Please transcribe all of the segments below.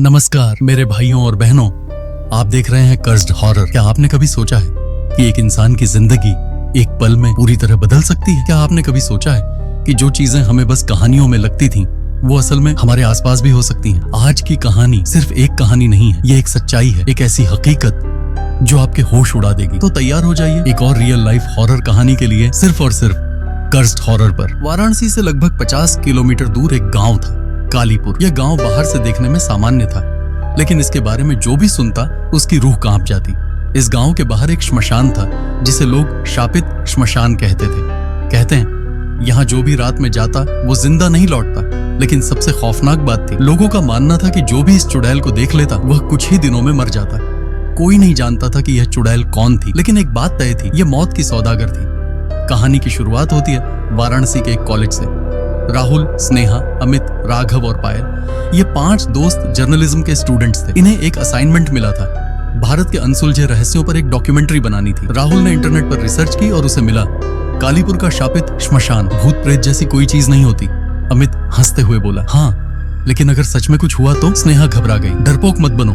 नमस्कार मेरे भाइयों और बहनों, आप देख रहे हैं कर्स्ड हॉरर। क्या आपने कभी सोचा है कि एक इंसान की जिंदगी एक पल में पूरी तरह बदल सकती है? क्या आपने कभी सोचा है कि जो चीजें हमें बस कहानियों में लगती थीं, वो असल में हमारे आसपास भी हो सकती हैं? आज की कहानी सिर्फ एक कहानी नहीं है, ये एक सच्चाई है, एक ऐसी हकीकत जो आपके होश उड़ा देगी। तो तैयार हो जाइए एक और रियल लाइफ हॉरर कहानी के लिए, सिर्फ और सिर्फ कर्स्ड हॉरर पर। वाराणसी से लगभग 50 किलोमीटर दूर एक गाँव था, कालीपुर। यह गांव बाहर से देखने में सामान्य था, लेकिन इसके बारे में जो भी सुनता उसकी रूह कांप जाती। इस गांव के बाहर एक श्मशान था जिसे लोग शापित श्मशान कहते थे। कहते हैं यहाँ जो भी रात में जाता वो जिंदा नहीं लौटता, लेकिन सबसे खौफनाक बात थी, लोगों का मानना था कि जो भी इस चुड़ैल को देख लेता वह कुछ ही दिनों में मर जाता। कोई नहीं जानता था कि यह चुड़ैल कौन थी, लेकिन एक बात तय थी, यह मौत की सौदागर थी। कहानी की शुरुआत होती है वाराणसी के एक कॉलेज से। राहुल, स्नेहा, अमित, राघव और पायल, ये 5 दोस्त जर्नलिज्म के स्टूडेंट्स थे। इन्हें एक असाइनमेंट मिला था, भारत के अनसुलझे रहस्यों पर एक डॉक्यूमेंट्री बनानी थी। राहुल ने इंटरनेट पर रिसर्च की और उसे मिला कालीपुर का शापित श्मशान। भूत प्रेत जैसी कोई चीज नहीं होती। अमित हंसते हुए बोला, हाँ, लेकिन अगर सच में कुछ हुआ तो? स्नेहा घबरा गई। डरपोक मत बनो,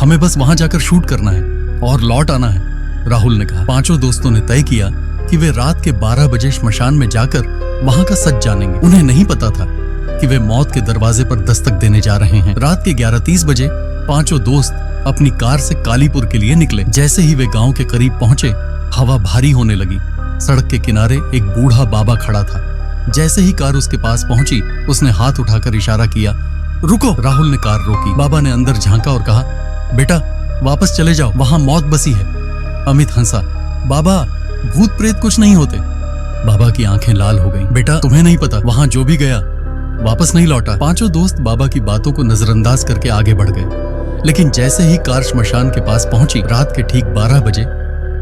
हमें बस वहां जाकर शूट करना है और लौट आना है, राहुल ने कहा। 5 दोस्तों ने तय किया कि वे रात के 12 बजे श्मशान में जाकर वहां का सच जानेंगे। उन्हें नहीं पता था कि वे मौत के दरवाजे पर दस्तक देने जा रहे हैं। रात के 11:30 बजे 5 दोस्त अपनी कार से कालीपुर के लिए निकले। जैसे ही वे गांव के करीब पहुंचे, हवा भारी होने लगी। सड़क के किनारे एक बूढ़ा बाबा खड़ा था। जैसे ही कार उसके पास पहुंची, उसने हाथ उठाकर इशारा किया, रुको। राहुल ने कार रोकी। बाबा ने अंदर झांका और कहा, बेटा वापस चले जाओ, वहां मौत बसी है। अमित हंसा, बाबा भूत प्रेत कुछ नहीं होते। बाबा की आंखें लाल हो गईं। बेटा तुम्हें नहीं पता, वहां जो भी गया वापस नहीं लौटा। 5 दोस्त बाबा की बातों को नजरअंदाज करके आगे बढ़ गए, लेकिन जैसे ही कार श्मशान के पास पहुंची, रात के ठीक 12 बजे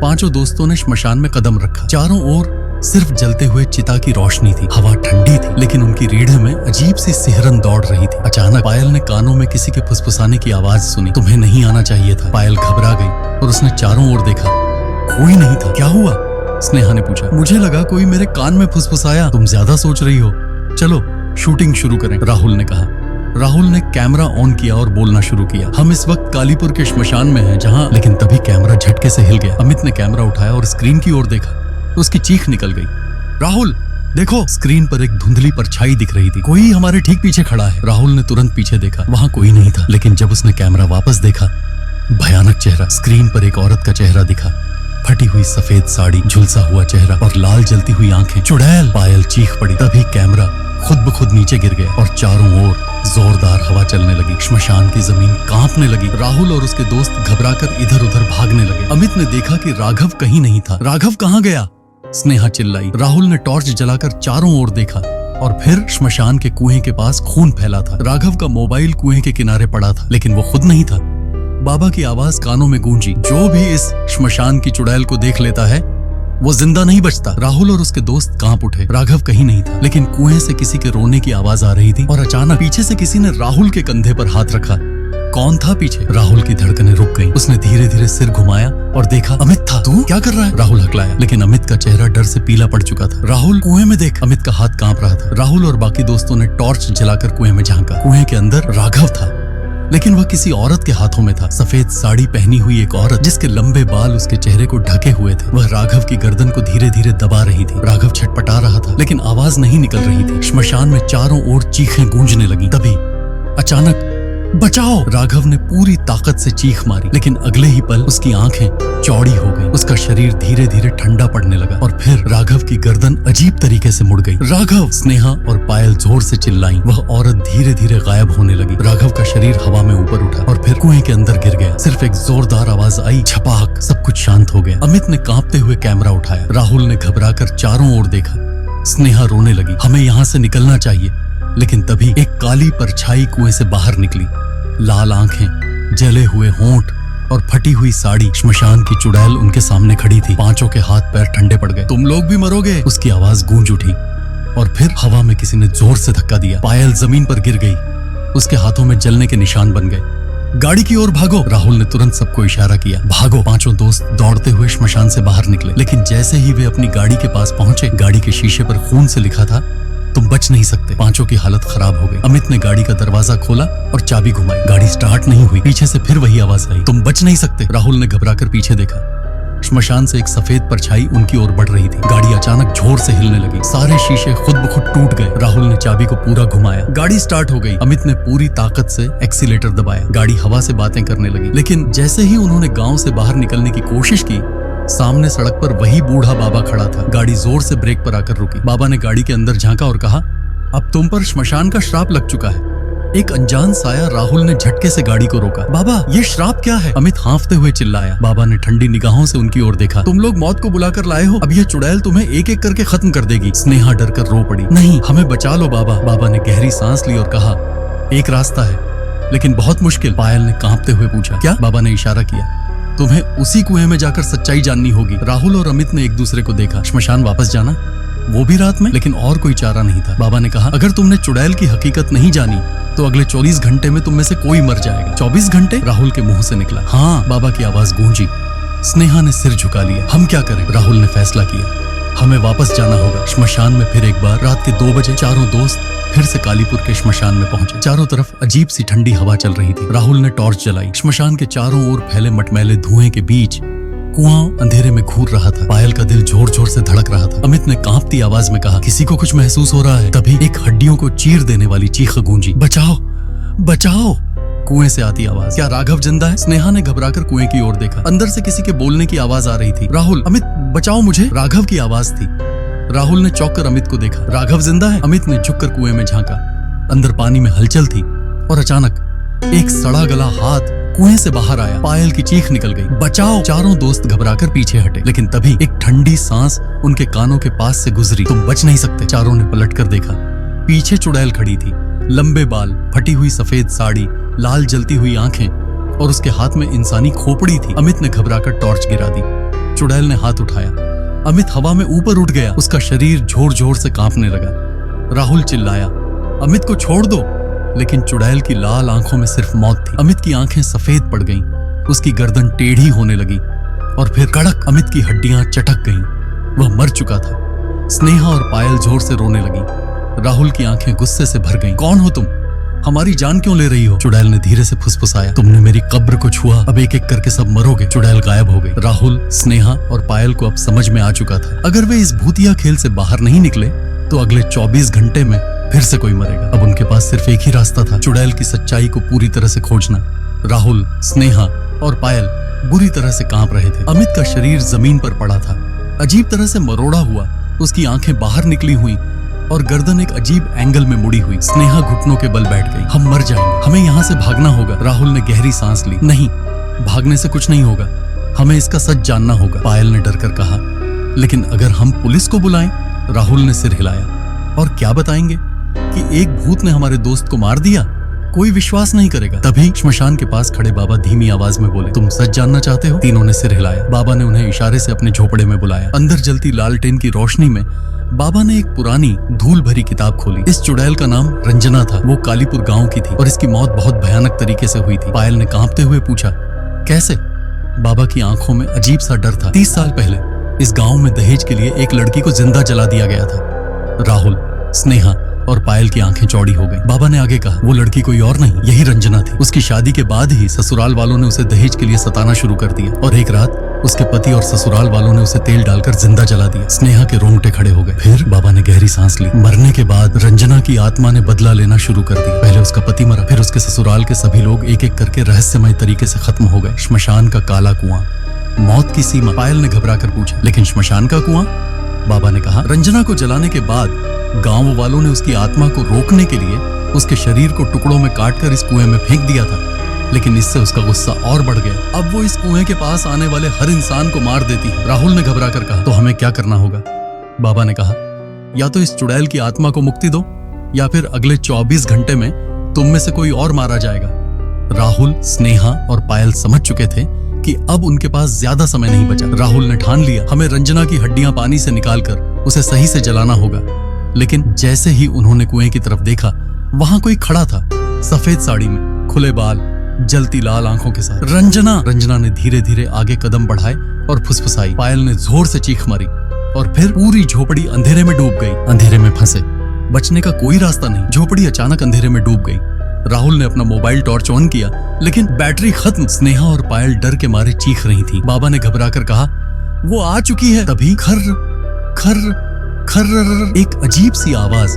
5 दोस्तों ने श्मशान में कदम रखा। चारों ओर सिर्फ जलते हुए चिता की रोशनी थी। हवा ठंडी थी, लेकिन उनकी रीढ़ में अजीब सी सिहरन दौड़ रही थी। अचानक पायल ने कानों में किसी के फुसफुसाने की आवाज सुनी। तुम्हें नहीं आना चाहिए था। पायल घबरा गई और उसने चारों ओर देखा, कोई नहीं था। क्या हुआ? स्नेहा ने पूछा। मुझे लगा कोई मेरे कान में फुसफुसाया। तुम ज्यादा सोच रही हो, चलो शूटिंग शुरू करें, राहुल ने कहा। राहुल ने कैमरा ऑन किया और बोलना शुरू किया, हम इस वक्त कालीपुर के श्मशान में हैं जहां। लेकिन तभी कैमरा झटके से हिल गया। अमित ने कैमरा उठाया और स्क्रीन की ओर देखा। उसकी चीख निकल गई, राहुल देखो। स्क्रीन पर एक धुंधली परछाई दिख रही थी। कोई हमारे ठीक पीछे खड़ा है। राहुल ने तुरंत पीछे देखा, वहां कोई नहीं था। लेकिन जब उसने कैमरा वापस देखा, भयानक चेहरा। स्क्रीन पर एक औरत का चेहरा दिखा, फटी हुई सफेद साड़ी, झुलसा हुआ चेहरा और लाल जलती हुई आंखें। चुड़ैल! पायल चीख पड़ी। तभी कैमरा खुद ब खुद नीचे गिर गया और चारों ओर जोरदार हवा चलने लगी। श्मशान की जमीन कांपने लगी। राहुल और उसके दोस्त घबराकर इधर उधर भागने लगे। अमित ने देखा कि राघव कहीं नहीं था। राघव कहाँ गया? स्नेहा चिल्लाई। राहुल ने टॉर्च जलाकर चारों ओर देखा और फिर श्मशान के कुएं के पास खून फैला था। राघव का मोबाइल कुएं के किनारे पड़ा था, लेकिन वो खुद नहीं था। बाबा की आवाज कानों में गूंजी, जो भी इस श्मशान की चुड़ैल को देख लेता है वो जिंदा नहीं बचता। राहुल और उसके दोस्त कांप उठे। राघव कहीं नहीं था, लेकिन कुएं से किसी के रोने की आवाज आ रही थी और अचानक पीछे से किसी ने राहुल के कंधे पर हाथ रखा। कौन था पीछे? राहुल की धड़कनें रुक गईं। उसने धीरे धीरे सिर घुमाया और देखा, अमित था। तू क्या कर रहा है? राहुल हकलाया, लेकिन अमित का चेहरा डर से पीला पड़ चुका था। राहुल कुएं में देख। अमित का हाथ कांप रहा था। राहुल और बाकी दोस्तों ने टॉर्च जलाकर कुएं में झांका। कुएं के अंदर राघव था, लेकिन वह किसी औरत के हाथों में था। सफेद साड़ी पहनी हुई एक औरत, जिसके लंबे बाल उसके चेहरे को ढके हुए थे। वह राघव की गर्दन को धीरे धीरे दबा रही थी। राघव छटपटा रहा था, लेकिन आवाज नहीं निकल रही थी। श्मशान में चारों ओर चीखें गूंजने लगी। तभी अचानक, बचाओ! राघव ने पूरी ताकत से चीख मारी, लेकिन अगले ही पल उसकी आंखें चौड़ी हो गईं। उसका शरीर धीरे धीरे ठंडा पड़ने लगा और फिर राघव की गर्दन अजीब तरीके से मुड़ गई। राघव! स्नेहा और पायल जोर से चिल्लाईं। वह औरत धीरे धीरे गायब होने लगी। राघव का शरीर हवा में ऊपर उठा और फिर कुएं के अंदर गिर गया। सिर्फ एक जोरदार आवाज आई, छपाक। सब कुछ शांत हो गया। अमित ने कांपते हुए कैमरा उठाया। राहुल ने घबराकर चारों ओर देखा। स्नेहा रोने लगी, हमें यहाँ से निकलना चाहिए। लेकिन तभी एक काली परछाई कुएं से बाहर निकली। लाल आंखें, जले हुए होंठ और फटी हुई साड़ी। श्मशान की चुड़ैल उनके सामने खड़ी थी। 5 के हाथ पैर ठंडे पड़ गए। तुम लोग भी मरोगे, उसकी आवाज गूंज उठी और फिर हवा में किसी ने जोर से धक्का दिया। पायल जमीन पर गिर गई। उसके हाथों में जलने के निशान बन गए। गाड़ी की ओर भागो! राहुल ने तुरंत सबको इशारा किया। भागो! 5 दोस्त दौड़ते हुए श्मशान से बाहर निकले। लेकिन जैसे ही वे अपनी गाड़ी के पास पहुंचे, गाड़ी के शीशे पर खून से लिखा था, तुम बच नहीं सकते। पांचों की हालत खराब हो गई। अमित ने गाड़ी का दरवाजा खोला और चाबी घुमाई। गाड़ी स्टार्ट नहीं हुई। पीछे से फिर वही आवाज आई, तुम बच नहीं सकते। राहुल ने घबराकर पीछे देखा। श्मशान से एक सफेद परछाई उनकी ओर बढ़ रही थी। गाड़ी अचानक जोर से हिलने लगी। सारे शीशे खुद ब खुद टूट गए। राहुल ने चाबी को पूरा घुमाया। गाड़ी स्टार्ट हो गई। अमित ने पूरी ताकत से एक्सीलेटर दबाया। गाड़ी हवा से बातें करने लगी। लेकिन जैसे ही उन्होंने गांव से बाहर निकलने की कोशिश की, सामने सड़क पर वही बूढ़ा बाबा खड़ा था। गाड़ी जोर से ब्रेक पर आकर रुकी। बाबा ने गाड़ी के अंदर झांका और कहा, अब तुम पर श्मशान का श्राप लग चुका है। एक अनजान साया राहुल ने झटके से गाड़ी को रोका। बाबा, ये श्राप क्या है? अमित हांफते हुए चिल्लाया। बाबा ने ठंडी निगाहों से उनकी ओर देखा। तुम लोग मौत को बुलाकर लाए हो। अब ये चुड़ैल तुम्हें एक एक करके खत्म कर देगी। स्नेहा डर कर रो पड़ी। नहीं, हमें बचा लो बाबा। बाबा ने गहरी सांस ली और कहा, एक रास्ता है, लेकिन बहुत मुश्किल। पायल ने कांपते हुए पूछा, क्या? बाबा ने इशारा किया, तुम्हें उसी कुएं में जाकर सच्चाई जाननी होगी। राहुल और अमित ने एक दूसरे को देखा। श्मशान वापस जाना, वो भी रात में? लेकिन और कोई चारा नहीं था। बाबा ने कहा, अगर तुमने चुड़ैल की हकीकत नहीं जानी तो अगले 24 घंटे में तुम में से कोई मर जाएगा। 24 घंटे? राहुल के मुंह से निकला। हाँ, बाबा की आवाज गूंजी। स्नेहा ने सिर झुका लिया। हम क्या करें? राहुल ने फैसला किया, हमें वापस जाना होगा। श्मशान में फिर एक बार रात के 2 बजे चारों दोस्त फिर से कालीपुर के श्मशान में पहुंचे। चारों तरफ अजीब सी ठंडी हवा चल रही थी। राहुल ने टॉर्च जलाई। श्मशान के चारों ओर फैले मटमैले धुएं के बीच कुआं अंधेरे में घूर रहा था। पायल का दिल जोर जोर से धड़क रहा था। अमित ने कांपती आवाज में कहा, किसी को कुछ महसूस हो रहा है? तभी एक हड्डियों को चीर देने वाली चीख गूंजी, बचाओ बचाओ। कुएं से आती आवाज, क्या राघव जिंदा है? स्नेहा ने घबराकर कुएं की ओर देखा। अंदर से किसी के बोलने की आवाज आ रही थी। राहुल, अमित बचाओ मुझे। राघव की आवाज थी। राहुल ने चौंककर अमित को देखा। राघव जिंदा है? अमित ने झुककर कुएं में झांका। अंदर पानी में हलचल थी और अचानक एक सड़ा गला हाथ कुएं से बाहर आया। पायल की चीख निकल गई, बचाओ। चारों दोस्त घबराकर पीछे हटे। लेकिन तभी एक ठंडी सांस उनके कानों के पास से गुजरी। तुम बच नहीं सकते। चारों ने पलटकर देखा। पीछे चुड़ैल खड़ी थी। लंबे बाल, फटी हुई सफेद साड़ी, लाल जलती हुई आंखें और उसके हाथ में इंसानी खोपड़ी थी। अमित ने घबराकर टॉर्च गिरा दी। चुड़ैल ने हाथ उठाया। अमित हवा में ऊपर उठ गया। उसका शरीर जोर जोर से कांपने लगा। राहुल चिल्लाया, अमित को छोड़ दो। लेकिन चुड़ैल की लाल आंखों में सिर्फ मौत थी। अमित की आंखें सफेद पड़ गईं। उसकी गर्दन टेढ़ी होने लगी और फिर कड़क अमित की हड्डियां चटक गईं। वह मर चुका था। स्नेहा और पायल जोर से रोने लगी। राहुल की आंखें गुस्से से भर गईं। कौन हो तुम? हमारी जान क्यों ले रही हो? चुड़ैल ने धीरे से फुसफुसाया, तुमने मेरी कब्र को छुआ, अब एक एक करके सब मरोगे। चुड़ैल गायब हो गई। राहुल, स्नेहा और पायल को अब समझ में आ चुका था, अगर वे इस भूतिया खेल से बाहर नहीं निकले तो अगले 24 घंटे में फिर से कोई मरेगा। अब उनके पास सिर्फ एक ही रास्ता था, चुड़ैल की सच्चाई को पूरी तरह से खोजना। राहुल, स्नेहा और पायल बुरी तरह से कांप रहे थे। अमित का शरीर जमीन पर पड़ा था, अजीब तरह से मरोड़ा हुआ। उसकी आंखें बाहर निकली हुई और गर्दन एक अजीब एंगल में मुड़ी हुई। स्नेहा घुटनों के बल बैठ गई। हम मर जाएंगे, हमें यहाँ से भागना होगा। राहुल ने गहरी सांस ली। नहीं, भागने से कुछ नहीं होगा, हमें इसका सच जानना होगा। पायल ने डरकर कहा, लेकिन अगर हम पुलिस को बुलाएं? राहुल ने सिर हिलाया। और क्या बताएंगे कि एक भूत ने हमारे दोस्त को मार दिया? कोई विश्वास नहीं करेगा। तभी श्मशान के पास खड़े बाबा धीमी आवाज में बोले, तुम सच जानना चाहते हो? तीनों ने सिर हिलाया। बाबा ने उन्हें इशारे से अपने झोपड़े में बुलाया। अंदर जलती लालटेन की रोशनी में बाबा ने एक पुरानी धूल भरी किताब खोली। इस चुड़ैल का नाम रंजना था। वो कालीपुर गांव की थी और इसकी मौत बहुत भयानक तरीके से हुई थी। पायल ने कांपते हुए पूछा, कैसे? बाबा की आंखों में अजीब सा डर था। 30 साल पहले इस गांव में दहेज के लिए एक लड़की को जिंदा जला दिया गया था। राहुल, स्नेहा और पायल की आंखें चौड़ी हो गई। बाबा ने आगे कहा, वो लड़की कोई और नहीं, यही रंजना थी। उसकी शादी के बाद ही ससुराल वालों ने उसे दहेज के लिए सताना शुरू कर दिया और एक रात उसके पति और ससुराल वालों ने उसे तेल डालकर जिंदा जला दिया। स्नेहा के रोंगटे खड़े हो गए। फिर बाबा ने गहरी सांस ली। मरने के बाद रंजना की आत्मा ने बदला लेना शुरू कर दिया। पहले उसका पति मरा, फिर उसके ससुराल के सभी लोग एक एक करके रहस्यमय तरीके से खत्म हो गए। श्मशान का काला कुआं, मौत की सीमा। पायल ने घबराकर पूछा, लेकिन श्मशान का कुआं? बाबा ने कहा, रंजना को जलाने के बाद गांव वालों ने उसकी आत्मा को रोकने के लिए उसके शरीर को टुकड़ों में काटकर इस कुएं में फेंक दिया था। लेकिन इससे उसका गुस्सा और बढ़ गया। अब वो इस कुएं के पास आने वाले हर इंसान को मार देती है। राहुल ने घबराकर कहा, तो हमें क्या करना होगा? बाबा ने कहा, या तो इस चुड़ैल की आत्मा को मुक्ति दो या फिर अगले 24 घंटे में तुम में से कोई और मारा जाएगा। राहुल, स्नेहा और पायल समझ चुके थे कि अब उनके पास ज्यादा समय नहीं बचा। राहुल ने ठान लिया, हमें रंजना की हड्डियां पानी से निकालकर उसे सही से जलाना होगा। लेकिन जैसे ही उन्होंने कुएं की तरफ देखा, वहां कोई खड़ा था, सफेद साड़ी में, खुले बाल, जलती लाल आंखों के साथ। रंजना! रंजना ने धीरे धीरे आगे कदम बढ़ाए और फुसफुसाई। पायल ने जोर से चीख मारी और फिर पूरी झोपड़ी अंधेरे में डूब गई। अंधेरे में फंसे बचने का कोई रास्ता नहीं। झोपड़ी अचानक अंधेरे में डूब गई। राहुल ने अपना मोबाइल टॉर्च ऑन किया, लेकिन बैटरी खत्म। स्नेहा और पायल डर के मारे चीख रही थी। बाबा ने घबराकर कहा, वो आ चुकी है। तभी खर्र खर्र खर्र एक अजीब सी आवाज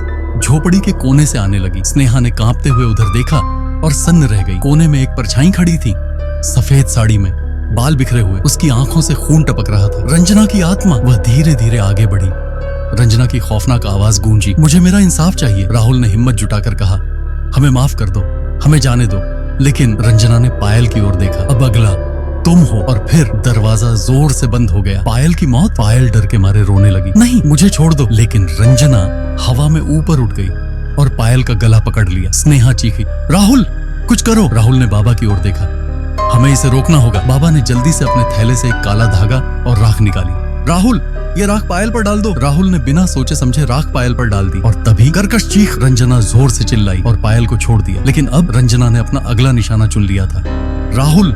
झोपड़ी के कोने से आने लगी। स्नेहा ने कांपते हुए उधर देखा और सन्न रह गई। कोने में एक परछाई खड़ी थी, सफेद साड़ी में, बाल बिखरे हुए। उसकी आंखों से खून टपक रहा था। रंजना की आत्मा। वह धीरे धीरे आगे बढ़ी। रंजना की खौफनाक आवाज गूंजी, मुझे मेरा इंसाफ चाहिए। राहुल ने हिम्मत जुटाकर कहा, हमें माफ कर दो, हमें जाने दो। लेकिन रंजना ने पायल की ओर देखा। अब अगला तुम हो। और फिर दरवाजा जोर से बंद हो गया। पायल की मौत। पायल डर के मारे रोने लगी, नहीं मुझे छोड़ दो। लेकिन रंजना हवा में ऊपर उठ गई और पायल का गला पकड़ लिया। स्नेहा चीखी, राहुल कुछ करो। राहुल ने बाबा की ओर देखा, हमें इसे रोकना होगा। बाबा ने जल्दी से अपने थैले से एक काला धागा और राख निकाली। राहुल ये राख पायल पर डाल दो। राहुल ने बिना सोचे समझे राख पायल पर डाल दी और तभी कर्कश चीख। रंजना जोर से चिल्लाई और पायल को छोड़ दिया। लेकिन अब रंजना ने अपना अगला निशाना चुन लिया था। राहुल।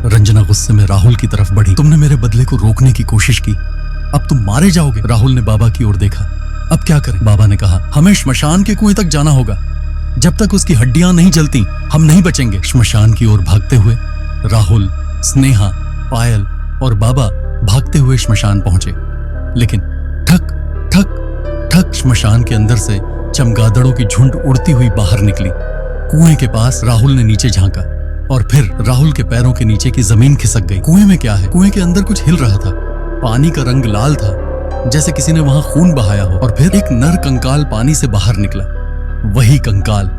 रंजना गुस्से में राहुल की तरफ बढ़ी। तुमने मेरे बदले को रोकने की कोशिश की, अब तुम मारे जाओगे। राहुल ने बाबा की ओर देखा, अब क्या करें। बाबा ने कहा, हमें श्मशान के कुएं तक जाना होगा। जब तक उसकी हड्डियां नहीं जलती हम नहीं बचेंगे। श्मशान की ओर भागते हुए राहुल, स्नेहा, पायल और बाबा भागते हुए श्मशान पहुंचे। लेकिन ठक ठक ठक श्मशान के अंदर से चमगादड़ों की झुंड उड़ती हुई बाहर निकली। कुएं के पास राहुल ने नीचे झांका और फिर राहुल के पैरों के नीचे की जमीन खिसक गई। कुएं में क्या है? कुएं के अंदर कुछ हिल रहा था। पानी का रंग लाल था, जैसे किसी ने वहां खून बहाया हो। और फिर एक नर कंकाल पानी से बाहर निकला। वही कंकाल,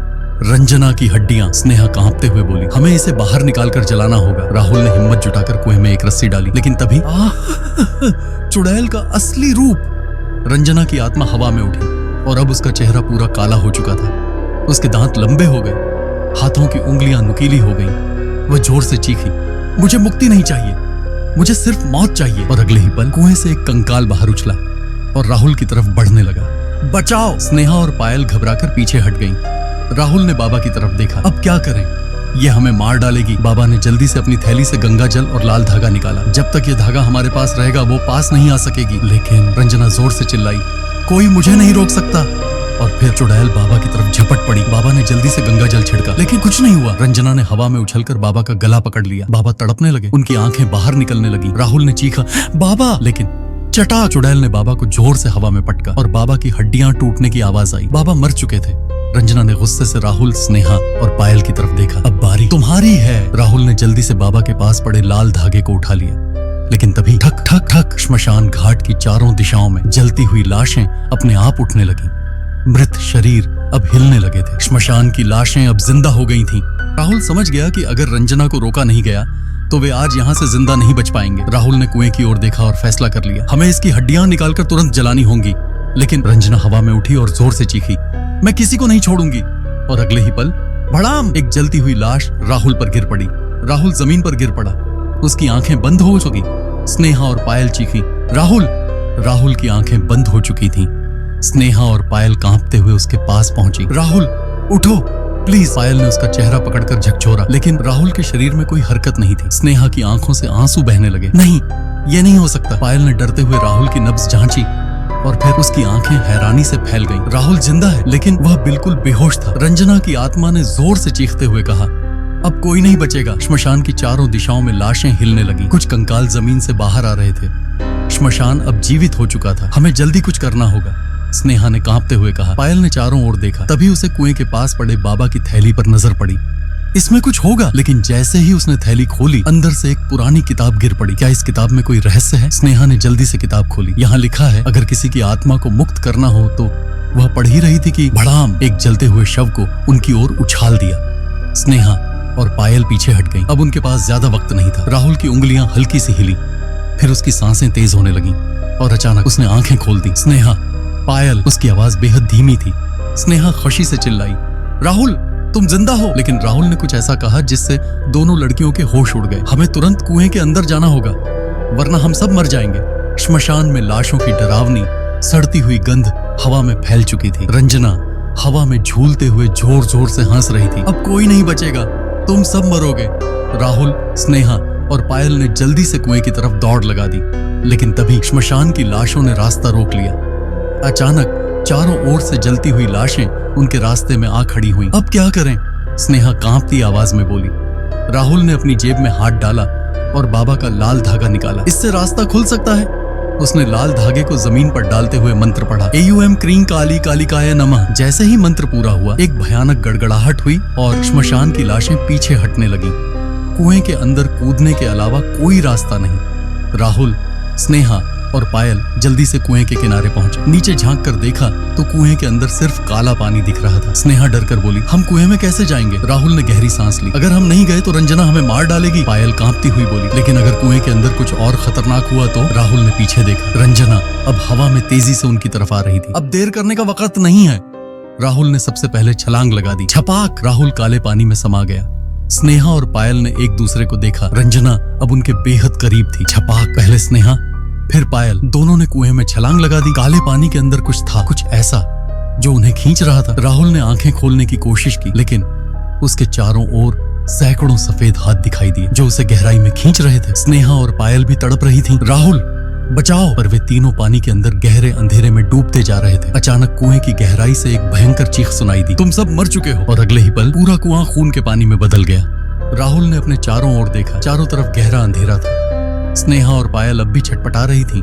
रंजना की हड्डियां। स्नेहा कांपते हुए बोली, हमें इसे बाहर निकालकर जलाना होगा। राहुल ने हिम्मत जुटाकर कुएं में एक रस्सी डाली। लेकिन तभी चुड़ैल का असली रूप। रंजना की आत्मा हवा में उठी और अब उसका चेहरा पूरा काला हो चुका था। उसके दांत लंबे हो गए, हाथों की उंगलियां नुकीली हो गईं। वह जोर से चीखी, मुझे मुक्ति नहीं चाहिए, मुझे सिर्फ मौत चाहिए। और अगले ही पल कुएं से एक कंकाल बाहर उछला और राहुल की तरफ बढ़ने लगा। बचाओ! स्नेहा और पायल घबराकर पीछे हट गईं। राहुल ने बाबा की तरफ देखा, अब क्या करें? ये हमें मार डालेगी। बाबा ने जल्दी से अपनी थैली से गंगा जल और लाल धागा निकाला। जब तक ये धागा हमारे पास रहेगा वो पास नहीं आ सकेगी। लेकिन रंजना जोर से चिल्लाई, कोई मुझे नहीं रोक सकता। और फिर चुड़ैल बाबा की तरफ झपट पड़ी। बाबा ने जल्दी से गंगा जल छिड़का, लेकिन कुछ नहीं हुआ। रंजना ने हवा में उछलकर बाबा का गला पकड़ लिया। बाबा तड़पने लगे, उनकी आंखें बाहर निकलने लगी। राहुल ने चीखा, बाबा! लेकिन चटाक! चुड़ैल ने बाबा को जोर से हवा में पटका और बाबा की हड्डियां टूटने की आवाज आई। बाबा मर चुके थे। रंजना ने गुस्से से राहुल, स्नेहा और पायल की तरफ देखा। अब बारी तुम्हारी है। राहुल ने जल्दी से बाबा के पास पड़े लाल धागे को उठा लिया। लेकिन तभी ठक ठक ठक श्मशान घाट की चारों दिशाओं में जलती हुई लाशें अपने आप उठने लगी। मृत शरीर अब हिलने लगे थे। श्मशान की लाशें अब जिंदा हो गई थीं। राहुल समझ गया कि अगर रंजना को रोका नहीं गया तो वे आज यहाँ से जिंदा नहीं बच पाएंगे। राहुल ने कुएं की ओर देखा और फैसला कर लिया, हमें इसकी हड्डियां निकालकर तुरंत जलानी होंगी। लेकिन रंजना हवा में उठी और जोर से चीखी, मैं किसी को नहीं छोड़ूंगी। और अगले ही पल भड़ाम! एक जलती हुई लाश राहुल पर गिर पड़ी। राहुल जमीन पर गिर पड़ा, उसकी आंखें बंद हो चुकी। स्नेहा और पायल चीखी, राहुल! राहुल की आंखें बंद हो चुकी थीं। स्नेहा और पायल कांपते हुए उसके पास पहुंची। राहुल उठो प्लीज! पायल ने उसका चेहरा पकड़कर झकझोरा, लेकिन राहुल के शरीर में कोई हरकत नहीं थी। स्नेहा की आंखों से आंसू बहने लगे। नहीं, ये नहीं हो सकता। पायल ने डरते हुए राहुल की नब्ज जांची और फिर उसकी आंखें हैरानी से फैल गईं। राहुल जिंदा है, लेकिन वह बिल्कुल बेहोश था। रंजना की आत्मा ने जोर से चीखते हुए कहा, अब कोई नहीं बचेगा। श्मशान की चारों दिशाओं में लाशें हिलने लगी। कुछ कंकाल जमीन से बाहर आ रहे थे। श्मशान अब जीवित हो चुका था। हमें जल्दी कुछ करना होगा, स्नेहा ने कांपते हुए कहा। पायल ने चारों ओर देखा। तभी उसे कुएं के पास पड़े बाबा की थैली पर नजर पड़ी। इसमें कुछ होगा। लेकिन जैसे ही उसने थैली खोली, अंदर से एक पुरानी किताब गिर पड़ी। क्या इस किताब में कोई रहस्य है? स्नेहा ने जल्दी से किताब खोली। यहाँ लिखा है, अगर किसी की आत्मा को मुक्त करना हो तो। वह पढ़ ही रही थी कि भड़ाम! एक जलते हुए शव को उनकी ओर उछाल दिया। स्नेहा और पायल पीछे हट गईं। अब उनके पास ज्यादा वक्त नहीं था। राहुल की उंगलियां हल्की सी हिली, फिर उसकी सांसें तेज होने लगीं और अचानक उसने आंखें खोल दी। स्नेहा, पायल! उसकी आवाज बेहद धीमी थी। स्नेहा खुशी से चिल्लाई, राहुल तुम जिंदा हो! लेकिन राहुल ने कुछ ऐसा कहा जिससे दोनों लड़कियों के होश उड़ गए। हमें तुरंत कुएं के अंदर जाना होगा, वरना हम सब मर जाएंगे। श्मशान में लाशों की डरावनी सड़ती हुई गंध हवा में फैल चुकी थी। रंजना हवा में झूलते हुए जोर जोर से हंस रही थी। अब कोई नहीं बचेगा, तुम सब मरोगे। राहुल, स्नेहा और पायल ने जल्दी से कुएं की तरफ दौड़ लगा दी। लेकिन तभी श्मशान की लाशों ने रास्ता रोक लिया। अचानक चारों ओर से जलती हुई लाशें उनके रास्ते में आ खड़ी हुई। अब क्या करें? स्नेहा कांपती आवाज में बोली। राहुल ने अपनी जेब में हाथ डाला और बाबा का लाल धागा निकाला। इससे रास्ता खुल सकता है। उसने लाल धागे को जमीन पर डालते हुए मंत्र पढ़ा, AUM क्रीं काली कालिकाय नमः। जैसे ही मंत्र पूरा हुआ, एक भयानक गड़गड़ाहट हुई और श्मशान की लाशें पीछे हटने लगीं। कुएं के अंदर कूदने के अलावा कोई रास्ता नहीं। राहुल, स्नेहा और पायल जल्दी से कुएं के किनारे पहुंचे। नीचे झांक कर देखा तो कुएं के अंदर सिर्फ काला पानी दिख रहा था। स्नेहा डर कर बोली, हम कुएं में कैसे जाएंगे? राहुल ने गहरी सांस ली। अगर हम नहीं गए तो रंजना हमें मार डालेगी। पायल कांपती हुई बोली, लेकिन अगर कुएं के अंदर कुछ और खतरनाक हुआ तो? राहुल ने पीछे देखा। रंजना अब हवा में तेजी से उनकी तरफ आ रही थी। अब देर करने का वक्त नहीं है। राहुल ने सबसे पहले छलांग लगा दी। छपाक! राहुल काले पानी में समा गया। स्नेहा और पायल ने एक दूसरे को देखा। रंजना अब उनके बेहद करीब थी। छपाक! पहले स्नेहा फिर पायल, दोनों ने कुएं में छलांग लगा दी। काले पानी के अंदर कुछ था, कुछ ऐसा जो उन्हें खींच रहा था। राहुल ने आंखें खोलने की कोशिश की, लेकिन उसके चारों ओर सैकड़ों सफेद हाथ दिखाई दिए जो उसे गहराई में खींच रहे थे। स्नेहा और पायल भी तड़प रही थीं, राहुल बचाओ! पर वे तीनों पानी के अंदर गहरे अंधेरे में डूबते जा रहे थे। अचानक कुएं की गहराई से एक भयंकर चीख सुनाई दी, तुम सब मर चुके हो! और अगले ही पल पूरा कुआं खून के पानी में बदल गया। राहुल ने अपने चारों ओर देखा। चारों तरफ गहरा अंधेरा था। स्नेहा और पायल अब भी छटपटा रही थीं,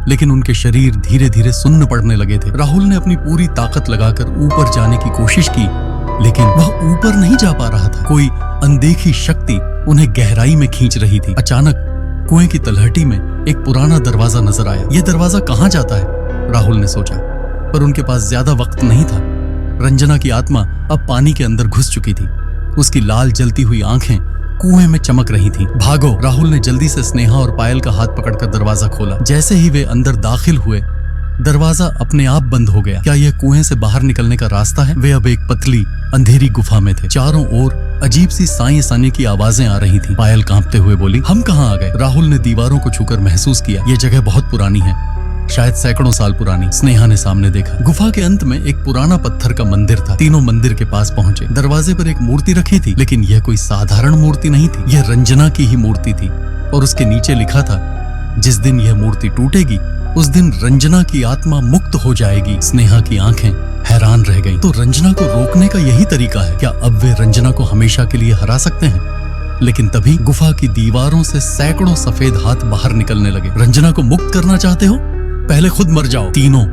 लेकिन उनके शरीर धीरे धीरे सुन्न पड़ने लगे थे। राहुल ने अपनी पूरी ताकत लगाकर ऊपर जाने की कोशिश की, लेकिन वह ऊपर नहीं जा पा रहा था। कोई अनदेखी शक्ति उन्हें गहराई में खींच रही थी। अचानक कुएं की तलहटी में एक पुराना दरवाजा नजर आया। यह दरवाजा कहाँ जाता है? राहुल ने सोचा, पर उनके पास ज्यादा वक्त नहीं था। रंजना की आत्मा अब पानी के अंदर घुस चुकी थी। उसकी लाल जलती हुई आंखें कुएं में चमक रही थीं। भागो! राहुल ने जल्दी से स्नेहा और पायल का हाथ पकड़कर दरवाजा खोला। जैसे ही वे अंदर दाखिल हुए, दरवाजा अपने आप बंद हो गया। क्या यह कुएं से बाहर निकलने का रास्ता है? वे अब एक पतली अंधेरी गुफा में थे। चारों ओर अजीब सी साए साने की आवाजें आ रही थीं। पायल कांपते हुए बोली, हम कहाँ आ गए? राहुल ने दीवारों को छूकर महसूस किया, यह जगह बहुत पुरानी है, शायद सैकड़ों साल पुरानी। स्नेहा ने सामने देखा। गुफा के अंत में एक पुराना पत्थर का मंदिर था। तीनों मंदिर के पास पहुंचे। दरवाजे पर एक मूर्ति रखी थी, लेकिन यह कोई साधारण मूर्ति नहीं थी। यह रंजना की ही मूर्ति थी और उसके नीचे लिखा था, जिस दिन यह मूर्ति टूटेगी उस दिन रंजना की आत्मा मुक्त हो जाएगी। स्नेहा की आंखें हैरान रह गईं। तो रंजना को रोकने का यही तरीका है क्या? अब वे रंजना को हमेशा के लिए हरा सकते हैं? लेकिन तभी गुफा की दीवारों से सैकड़ों सफेद हाथ बाहर निकलने लगे। रंजना को मुक्त करना चाहते हो? पहले खुद मर जाओ। तीनों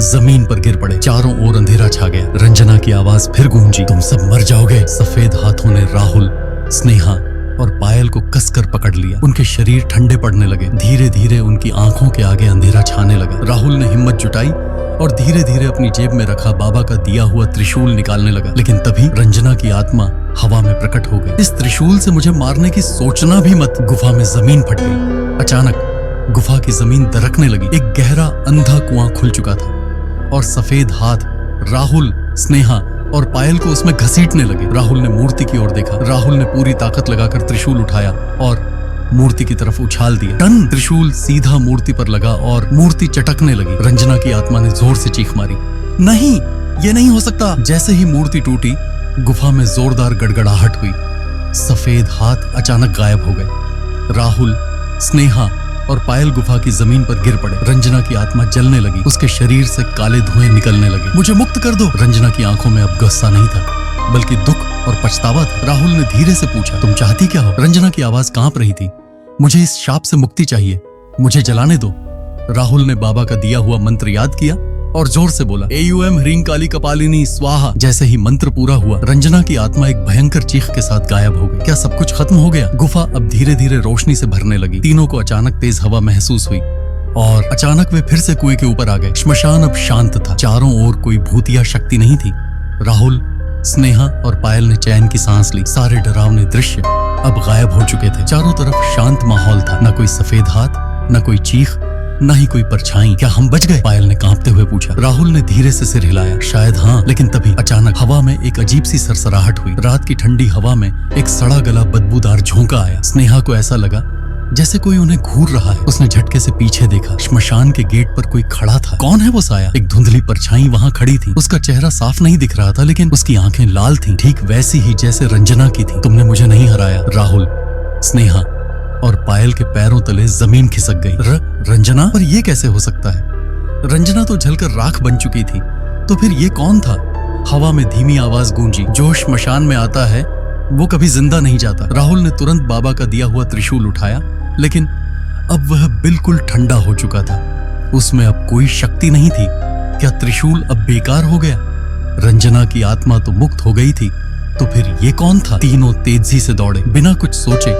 जमीन पर गिर पड़े। चारों ओर अंधेरा छा गया। रंजना की आवाज फिर गूंजी, तुम सब मर जाओगे। सफेद हाथों ने राहुल, स्नेहा और पायल को कसकर पकड़ लिया। उनके शरीर ठंडे पड़ने लगे। धीरे धीरे उनकी आंखों के आगे अंधेरा छाने लगा। राहुल ने हिम्मत जुटाई और धीरे धीरे अपनी जेब में रखा बाबा का दिया हुआ त्रिशूल निकालने लगा। लेकिन तभी रंजना की आत्मा हवा में प्रकट हो गई। इस त्रिशूल से मुझे मारने की सोचना भी मत। गुफा में जमीन फट गई। अचानक गुफा की जमीन दरकने लगी। एक गहरा अंधा कुआं खुल चुका था और सफेद हाथ राहुल, स्नेहा और पायल को उसमें घसीटने लगे। राहुल ने मूर्ति की ओर देखा। राहुल ने पूरी ताकत लगाकर त्रिशूल उठाया और मूर्ति की तरफ उछाल दिया। टन! त्रिशूल सीधा मूर्ति पर लगा और मूर्ति चटकने लगी। रंजना की आत्मा ने जोर से चीख मारी, नहीं, ये नहीं हो सकता। जैसे ही मूर्ति टूटी, गुफा में जोरदार गड़गड़ाहट हुई। सफेद हाथ अचानक गायब हो गए। राहुल, स्नेहा और पायल गुफा की जमीन पर गिर पड़े। रंजना की आत्मा जलने लगी। उसके शरीर से काले धुएं निकलने लगे। मुझे मुक्त कर दो। रंजना की आंखों में अब गुस्सा नहीं था, बल्कि दुख और पछतावा था। राहुल ने धीरे से पूछा, तुम चाहती क्या हो? रंजना की आवाज कांप रही थी, मुझे इस शाप से मुक्ति चाहिए, मुझे जलाने दो। राहुल ने बाबा का दिया हुआ मंत्र याद किया और जोर से बोला, AUM ह्रीं काली कपालिनी स्वाहा। जैसे ही मंत्र पूरा हुआ, रंजना की आत्मा एक भयंकर चीख के साथ गायब हो गई। क्या सब कुछ खत्म हो गया? गुफा अब धीरे धीरे रोशनी से भरने लगी। तीनों को अचानक तेज हवा महसूस हुई और अचानक वे फिर से कुएं के ऊपर आ गए। श्मशान अब शांत था। चारों ओर कोई भूतिया शक्ति नहीं थी। राहुल, स्नेहा और पायल ने चैन की सांस ली। सारे डरावने दृश्य अब गायब हो चुके थे। चारों तरफ शांत माहौल था। न कोई सफेद हाथ, न कोई चीख, न ही कोई परछाई। क्या हम बच गए? पायल ने कांपते हुए पूछा। राहुल ने धीरे से सिर हिलाया, शायद हाँ। लेकिन तभी अचानक हवा में एक अजीब सी सरसराहट हुई। रात की ठंडी हवा में एक सड़ा गला बदबूदार झोंका आया। स्नेहा को ऐसा लगा जैसे कोई उन्हें घूर रहा है। उसने झटके से पीछे देखा। श्मशान के गेट पर कोई खड़ा था। कौन है वो साया? एक धुंधली परछाई वहाँ खड़ी थी। उसका चेहरा साफ नहीं दिख रहा था, लेकिन उसकी आंखें लाल थीं, ठीक वैसी ही जैसे रंजना की थी। तुमने मुझे नहीं हराया। राहुल, स्नेहा और पायल के पैरों तले जमीन खिसक गई। रंजना? पर ये कैसे हो सकता है? रंजना तो जलकर राख बन चुकी थी। तो फिर ये कौन था? हवा में धीमी आवाज गूंजी, जो श्मशान में आता है वो कभी जिंदा नहीं जाता। राहुल ने तुरंत बाबा का दिया हुआ त्रिशूल उठाया, लेकिन अब वह बिल्कुल ठंडा हो चुका था। उसमें अब कोई शक्ति नहीं थी। क्या त्रिशूल अब बेकार हो गया? रंजना की आत्मा तो मुक्त हो गई थी, तो फिर ये कौन था? तीनों तेजी से दौड़े, बिना कुछ सोचे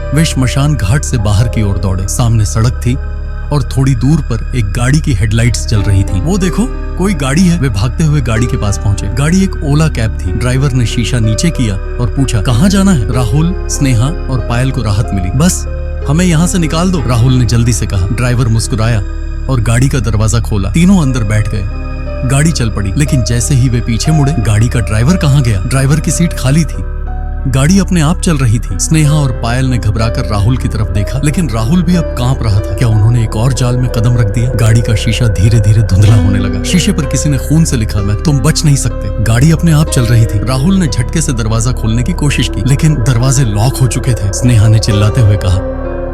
वे श्मशान घाट से बाहर की ओर दौड़े। सामने सड़क थी और थोड़ी दूर पर एक गाड़ी की हेडलाइट्स जल रही थी। वो देखो, कोई गाड़ी है। वे भागते हुए गाड़ी के पास पहुंचे। गाड़ी एक ओला कैब थी। ड्राइवर ने शीशा नीचे किया और पूछा, कहाँ जाना है? राहुल, स्नेहा और पायल को राहत मिली। बस हमें यहाँ से निकाल दो, राहुल ने जल्दी से कहा। ड्राइवर मुस्कुराया और गाड़ी का दरवाजा खोला। तीनों अंदर बैठ गए। गाड़ी चल पड़ी, लेकिन जैसे ही वे पीछे मुड़े, गाड़ी का ड्राइवर कहाँ गया? ड्राइवर की सीट खाली थी। गाड़ी अपने आप चल रही थी। स्नेहा और पायल ने घबराकर राहुल की तरफ देखा, लेकिन राहुल भी अब कांप रहा था। क्या उन्होंने एक और जाल में कदम रख दिया? गाड़ी का शीशा धीरे धीरे धुंधला होने लगा। शीशे पर किसी ने खून से लिखा, मैं तुम बच नहीं सकते। गाड़ी अपने आप चल रही थी। राहुल ने झटके से दरवाजा खोलने की कोशिश की, लेकिन दरवाजे लॉक हो चुके थे। स्नेहा ने चिल्लाते हुए कहा,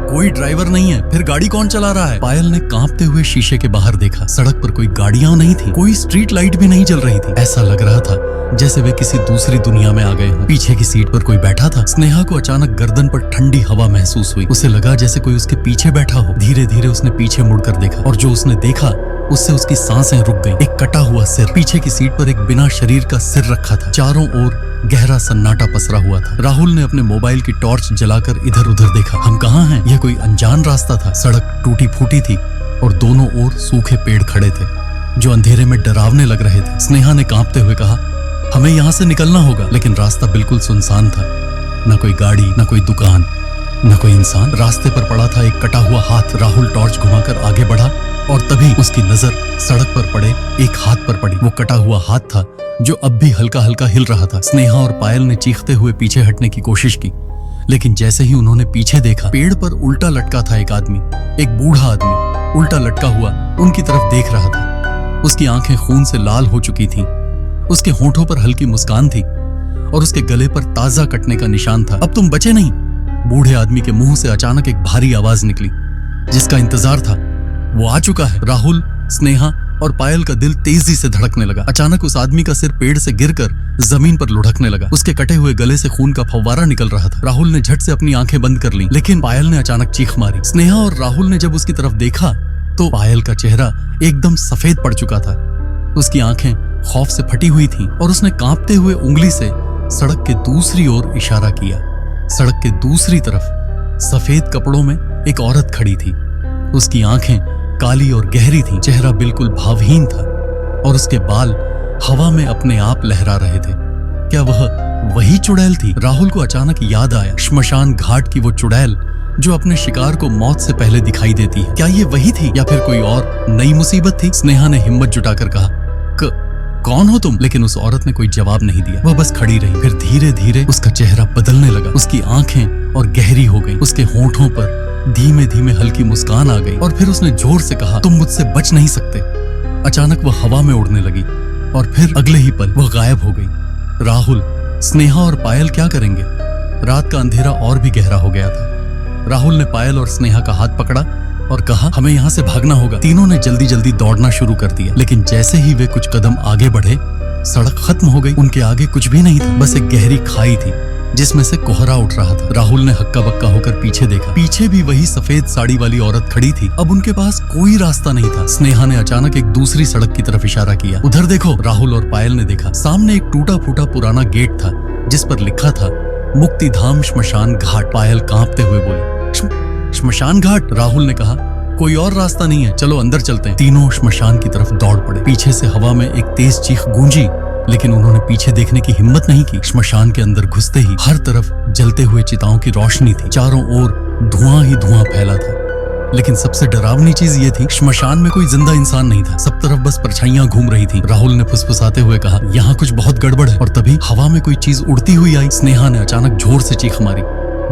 कोई ड्राइवर नहीं है, फिर गाड़ी कौन चला रहा है? पायल ने कांपते हुए शीशे के बाहर देखा। सड़क पर कोई गाड़ियां नहीं थी, कोई स्ट्रीट लाइट भी नहीं जल रही थी। ऐसा लग रहा था जैसे वे किसी दूसरी दुनिया में आ गए हों। पीछे की सीट पर कोई बैठा था। स्नेहा को अचानक गर्दन पर ठंडी हवा महसूस हुई। उसे लगा जैसे कोई उसके पीछे बैठा हो। धीरे धीरे उसने पीछे मुड़कर देखा, और जो उसने देखा उससे उसकी सांसें रुक गईं। एक कटा हुआ सिर, पीछे की सीट पर एक बिना शरीर का सिर रखा था। चारों ओर गहरा सन्नाटा पसरा हुआ था। राहुल ने अपने मोबाइल की टॉर्च जलाकर इधर उधर देखा। हम कहाँ हैं? यह कोई अनजान रास्ता था। सड़क टूटी फूटी थी और दोनों ओर सूखे पेड़ खड़े थे, जो अंधेरे में डरावने लग रहे थे। स्नेहा ने कांपते हुए कहा, हमें यहाँ से निकलना होगा। लेकिन रास्ता बिल्कुल सुनसान था। न कोई गाड़ी, न कोई दुकान, न कोई इंसान। रास्ते पर पड़ा था एक कटा हुआ हाथ। राहुल टॉर्च घुमाकर आगे बढ़ा और तभी उसकी नजर सड़क पर पड़े एक हाथ पर पड़ी। वो कटा हुआ हाथ था जो अब भी हल्का हल्का हिल रहा था। स्नेहा और पायल ने चीखते हुए पीछे हटने की कोशिश की, लेकिन जैसे ही उन्होंने पीछे देखा, पेड़ पर उल्टा लटका था एक आदमी। एक बूढ़ा आदमी उल्टा लटका हुआ उनकी तरफ देख रहा था। उसकी आंखें खून से लाल हो चुकी थीं। उसके होठों पर हल्की मुस्कान थी और उसके गले पर ताजा कटने का निशान था। अब तुम बचे नहीं। बूढ़े आदमी के मुंह से अचानक एक भारी आवाज निकली, जिसका इंतजार था। वो आ चुका है। राहुल, स्नेहा और पायल का दिल तेजी से धड़कने लगा। अचानक उस आदमी का सिर पेड़ से गिरकर जमीन पर लुढ़कने लगा। उसके कटे हुए गले से खून का फव्वारा निकल रहा था। राहुल ने झट से अपनी आंखें बंद कर लीं, लेकिन पायल ने अचानक चीख मारी। स्नेहा और राहुल ने जब उसकी तरफ देखा तो पायल का चेहरा एकदम सफेद पड़ चुका था। उसकी आंखें खौफ से फटी हुई थीं और उसने कांपते हुए उंगली से सड़क के दूसरी ओर इशारा किया। सड़क के दूसरी तरफ सफेद कपड़ों में एक औरत खड़ी थी। उसकी आंखें काली और गहरी थीं, चेहरा बिल्कुल भावहीन था और उसके बाल हवा में अपने आप लहरा रहे थे। क्या वह वही चुड़ैल थी? राहुल को अचानक याद आया, श्मशान घाट की वो चुड़ैल जो अपने शिकार को मौत से पहले दिखाई देती है। क्या ये वही थी या फिर कोई और नई मुसीबत थी? स्नेहा ने हिम्मत जुटाकर कहा, कौन हो तुम? लेकिन उस औरत ने कोई जवाब नहीं दिया। वह बस खड़ी रही। फिर धीरे धीरे उसका चेहरा बदलने लगा। उसकी आंखें और गहरी हो गईं। उसके होठों पर धीमे धीमे हल्की मुस्कान आ गई और फिर उसने जोर से कहा, तुम मुझसे बच नहीं सकते। अचानक वह हवा में उड़ने लगी और फिर अगले ही पल वह गायब हो गई। राहुल, स्नेहा और पायल क्या करेंगे? रात का अंधेरा और भी गहरा हो गया था। राहुल ने पायल और स्नेहा का हाथ पकड़ा और कहा, हमें यहाँ से भागना होगा। तीनों ने जल्दी जल्दी दौड़ना शुरू कर दिया, लेकिन जैसे ही वे कुछ कदम आगे बढ़े, सड़क खत्म हो गई। उनके आगे कुछ भी नहीं था, बस एक गहरी खाई थी जिसमें से कोहरा उठ रहा था। राहुल ने हक्का बक्का होकर पीछे देखा। पीछे भी वही सफेद साड़ी वाली औरत खड़ी थी। अब उनके पास कोई रास्ता नहीं था। स्नेहा ने अचानक एक दूसरी सड़क की तरफ इशारा किया। उधर देखो। राहुल और पायल ने देखा। सामने एक टूटा फूटा पुराना गेट था जिस पर लिखा था, मुक्तिधाम श्मशान घाट। पायल कांपते हुए बोली, श्मशान घाट? राहुल ने कहा, कोई और रास्ता नहीं है, चलो अंदर चलते हैं। तीनों श्मशान की तरफ दौड़ पड़े। पीछे से हवा में एक तेज चीख गूंजी, लेकिन उन्होंने पीछे देखने की हिम्मत नहीं की। श्मशान के अंदर घुसते ही हर तरफ जलते हुए चिताओं की रोशनी थी। चारों ओर धुआं ही धुआं फैला था। लेकिन सबसे डरावनी चीज ये थी, श्मशान में कोई जिंदा इंसान नहीं था। सब तरफ बस परछाइयां घूम रही थीं। राहुल ने फुसफुसाते हुए कहा, यहाँ कुछ बहुत गड़बड़ है। और तभी हवा में कोई चीज उड़ती हुई आई। स्नेहा ने अचानक जोर से चीख मारी,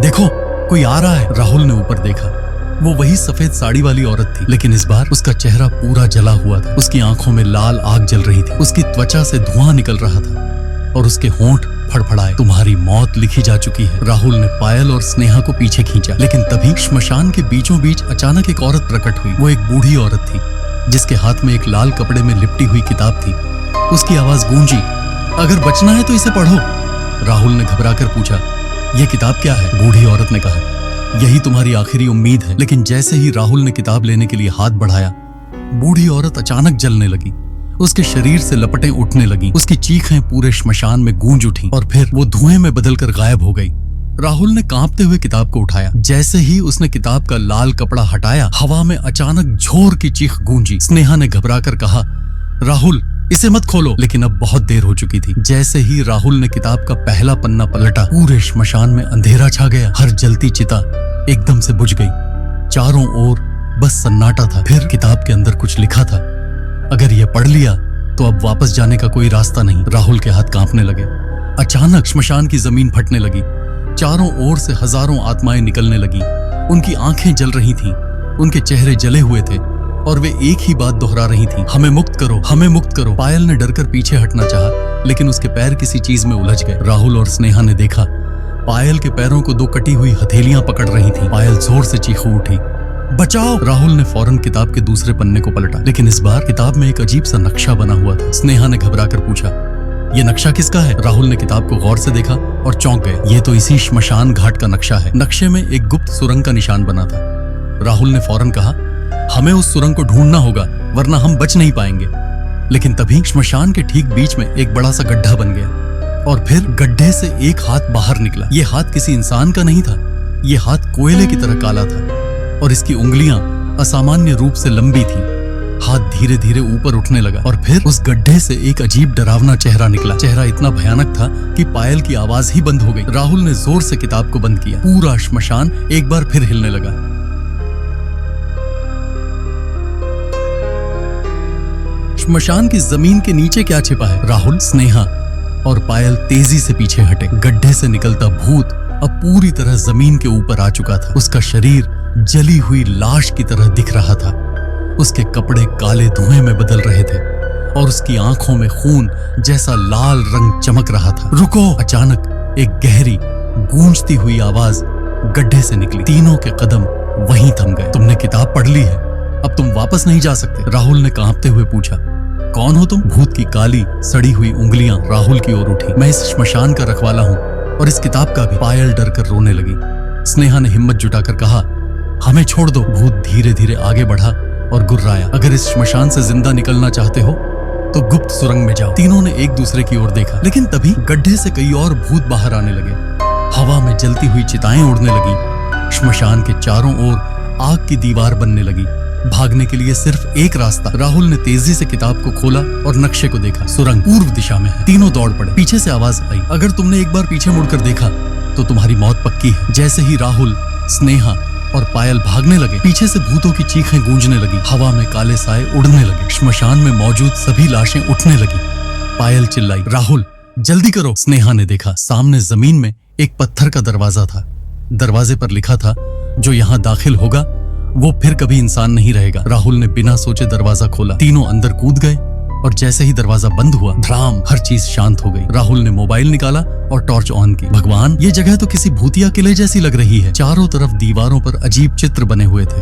देखो कोई आ रहा है। राहुल ने ऊपर देखा। वो वही सफेद साड़ी वाली औरत थी, लेकिन इस बार उसका चेहरा पूरा जला हुआ था। उसकी आंखों में लाल आग जल रही थी। उसकी त्वचा से धुआं निकल रहा था और उसके होंठ फड़फड़ाए। तुम्हारी मौत लिखी जा चुकी है। राहुल ने पायल और स्नेहा को पीछे खींचा, लेकिन तभी श्मशान के बीचों बीच अचानक एक औरत प्रकट हुई। वो एक बूढ़ी औरत थी जिसके हाथ में एक लाल कपड़े में लिपटी हुई किताब थी। उसकी आवाज गूंजी, अगर बचना है तो इसे पढ़ो। राहुल ने घबराकर पूछा, यह किताब क्या है? बूढ़ी औरत ने कहा, यही तुम्हारी आखिरी उम्मीद है। लेकिन जैसे ही राहुल ने किताब लेने के लिए हाथ बढ़ाया, बूढ़ी औरत अचानक जलने लगी। उसके शरीर से लपटें उठने लगीं। उसकी चीखें पूरे श्मशान में गूंज उठीं और फिर वो धुएं में बदलकर गायब हो गई। राहुल ने कांपते हुए किताब को उठाया। जैसे ही उसने किताब का लाल कपड़ा हटाया, हवा में अचानक झोर की चीख गूंजी। स्नेहा ने घबराकर कहा, राहुल इसे मत खोलो। लेकिन अब बहुत देर हो चुकी थी। जैसे ही राहुल ने किताब का पहला पन्ना पलटा, पूरे श्मशान में अंधेरा छा गया। हर जलती चिता एकदम से बुझ गई। चारों ओर बस सन्नाटा था। फिर किताब के अंदर कुछ लिखा था, अगर यह पढ़ लिया तो अब वापस जाने का कोई रास्ता नहीं। राहुल के हाथ कांपने लगे। अचानक श्मशान की जमीन फटने लगी। चारों ओर से हजारों आत्माएं निकलने लगी। उनकी आंखें जल रही थीं, उनके चेहरे जले हुए थे और वे एक ही बात दोहरा रही थीं, हमें मुक्त करो, हमें मुक्त करो। पायल ने डरकर पीछे हटना चाहा, लेकिन उसके पैर किसी चीज में उलझ गए। राहुल और स्नेहा ने देखा, पायल के पैरों को दो कटी हुई हथेलियां पकड़ रही थीं। पायल जोर से चीख उठी, बचाओ। राहुल ने फौरन किताब के दूसरे पन्ने को पलटा, लेकिन इस बार किताब में एक अजीब सा नक्शा बना हुआ था। स्नेहा ने घबराकर पूछा, ये नक्शा किसका है? राहुल ने किताब को गौर से देखा और चौंक गए। ये तो इसी श्मशान घाट का नक्शा है। नक्शे में एक गुप्त सुरंग का निशान बना था। राहुल ने फौरन कहा, हमें उस सुरंग को ढूंढना होगा, वरना हम बच नहीं पाएंगे। लेकिन तभी श्मशान के ठीक बीच में एक बड़ा सा गड्ढा बन गया और फिर गड्ढे से एक हाथ बाहर निकला। ये हाथ किसी इंसान का नहीं था। ये हाथ कोयले की तरह काला था और इसकी उंगलियां असामान्य रूप से लंबी थीं। हाथ धीरे धीरे ऊपर उठने लगा और फिर उस गड्ढे से एक अजीब डरावना चेहरा निकला। चेहरा इतना भयानक था कि पायल की आवाज ही बंद हो गई। राहुल ने जोर से किताब को बंद किया। पूरा श्मशान एक बार फिर हिलने लगा। श्मशान की जमीन के नीचे क्या छिपा है? राहुल, स्नेहा और पायल तेजी से पीछे हटे। गड्ढे से निकलता भूत अब पूरी तरह जमीन के ऊपर आ चुका था। उसका शरीर जली हुई लाश की तरह दिख रहा था। उसके कपड़े काले धुएं में बदल रहे थे और उसकी आंखों में खून जैसा लाल रंग चमक रहा था। रुको! अचानक एक गहरी गूंजती हुई आवाज गड्ढे से निकली। तीनों के कदम वहीं थम गए। तुमने किताब पढ़ ली है, अब तुम वापस नहीं जा सकते। राहुल ने कांपते हुए पूछा, कौन हो तुम? भूत की काली सड़ी हुई उंगलियां राहुल की ओर उठी। मैं इस श्मशान का रखवाला हूँ और इस किताब का भी। पायल डरकर रोने लगी। स्नेहा ने हिम्मत जुटाकर कहा, हमें छोड़ दो। भूत धीरे धीरे आगे बढ़ा और गुर्राया, अगर इस श्मशान से जिंदा निकलना चाहते हो तो गुप्त सुरंग में जाओ। तीनों ने एक दूसरे की ओर देखा, लेकिन तभी गड्ढे से कई और भूत बाहर आने लगे। हवा में जलती हुई चिताएं उड़ने लगी। श्मशान के चारों ओर आग की दीवार बनने लगी। भागने के लिए सिर्फ एक रास्ता। राहुल ने तेजी से किताब को खोला और नक्शे को देखा। सुरंग पूर्व दिशा में है। तीनों दौड़ पड़े। पीछे से आवाज आई, अगर तुमने एक बार पीछे मुड़कर देखा तो तुम्हारी मौत पक्की है। जैसे ही राहुल, स्नेहा और पायल भागने लगे, पीछे से भूतों की चीखें गूंजने लगी। हवा में काले साए उड़ने लगे। श्मशान में मौजूद सभी लाशें उठने लगी। पायल चिल्लाई, राहुल जल्दी करो। स्नेहा ने देखा, सामने जमीन में एक पत्थर का दरवाजा था। दरवाजे पर लिखा था, जो यहाँ दाखिल होगा वो फिर कभी इंसान नहीं रहेगा। राहुल ने बिना सोचे दरवाजा खोला। तीनों अंदर कूद गए और जैसे ही दरवाजा बंद हुआ, धड़ाम, हर चीज शांत हो गई। राहुल ने मोबाइल निकाला और टॉर्च ऑन की। भगवान, ये जगह तो किसी भूतिया किले जैसी लग रही है। चारों तरफ दीवारों पर अजीब चित्र बने हुए थे।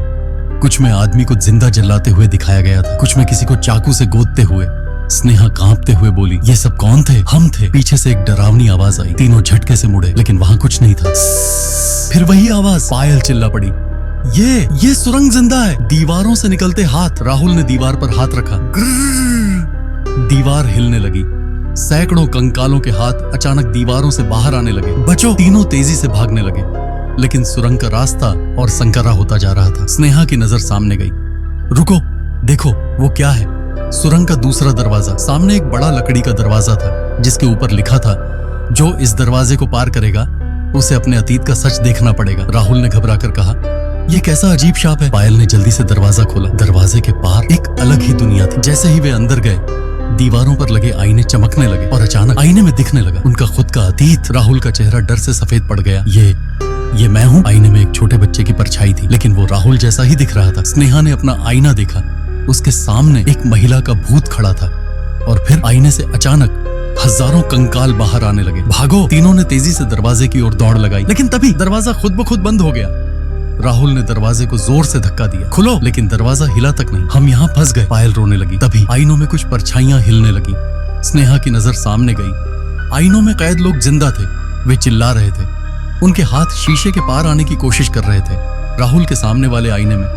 कुछ में आदमी को जिंदा जलाते हुए दिखाया गया था, कुछ में किसी को चाकू से गोदते हुए। स्नेहा कांपते हुए बोली, ये सब कौन थे? हम थे। पीछे से एक डरावनी आवाज आई। तीनों झटके से मुड़े, लेकिन वहां कुछ नहीं था। फिर वही आवाज। पायल चिल्ला पड़ी, ये सुरंग जिंदा है। दीवारों से निकलते हाथ। राहुल ने दीवार पर हाथ रखा। दीवार हिलने लगी। सैकड़ों कंकालों के हाथ अचानक दीवारों से बाहर आने लगे। बचो! तीनों तेजी से भागने लगे, लेकिन सुरंग का रास्ता और संकरा होता जा रहा था। स्नेहा की नजर सामने गई। रुको, देखो वो क्या है? सुरंग का दूसरा दरवाजा। सामने एक बड़ा लकड़ी का दरवाजा था, जिसके ऊपर लिखा था, जो इस दरवाजे को पार करेगा उसे अपने अतीत का सच देखना पड़ेगा। राहुल ने घबराकर कहा, ये कैसा अजीब शाप है? पायल ने जल्दी से दरवाजा खोला। दरवाजे के पार एक अलग ही दुनिया थी। जैसे ही वे अंदर गए, दीवारों पर लगे आईने चमकने लगे और अचानक आईने में दिखने लगा उनका खुद का अतीत। राहुल का चेहरा डर से सफेद पड़ गया। ये मैं हूँ? आईने में एक छोटे बच्चे की परछाई थी, लेकिन वो राहुल जैसा ही दिख रहा था। स्नेहा ने अपना आईना देखा। उसके सामने एक महिला का भूत खड़ा था और फिर आईने से अचानक हजारों कंकाल बाहर आने लगे। भागो! तीनों ने तेजी से दरवाजे की ओर दौड़ लगाई, लेकिन तभी दरवाजा खुद ब खुद बंद हो गया। राहुल ने दरवाजे को जोर से धक्का दिया, खुलो! लेकिन दरवाजा हिला तक नहीं। हम यहाँ फंस गए। पायल रोने लगी। तभी आईनों में कुछ परछाइयां हिलने लगी स्नेहा की नजर सामने गई। आईनों में कैद लोग जिंदा थे। वे चिल्ला रहे थे। उनके हाथ शीशे के पार आने की कोशिश कर रहे थे। राहुल के सामने वाले आईने में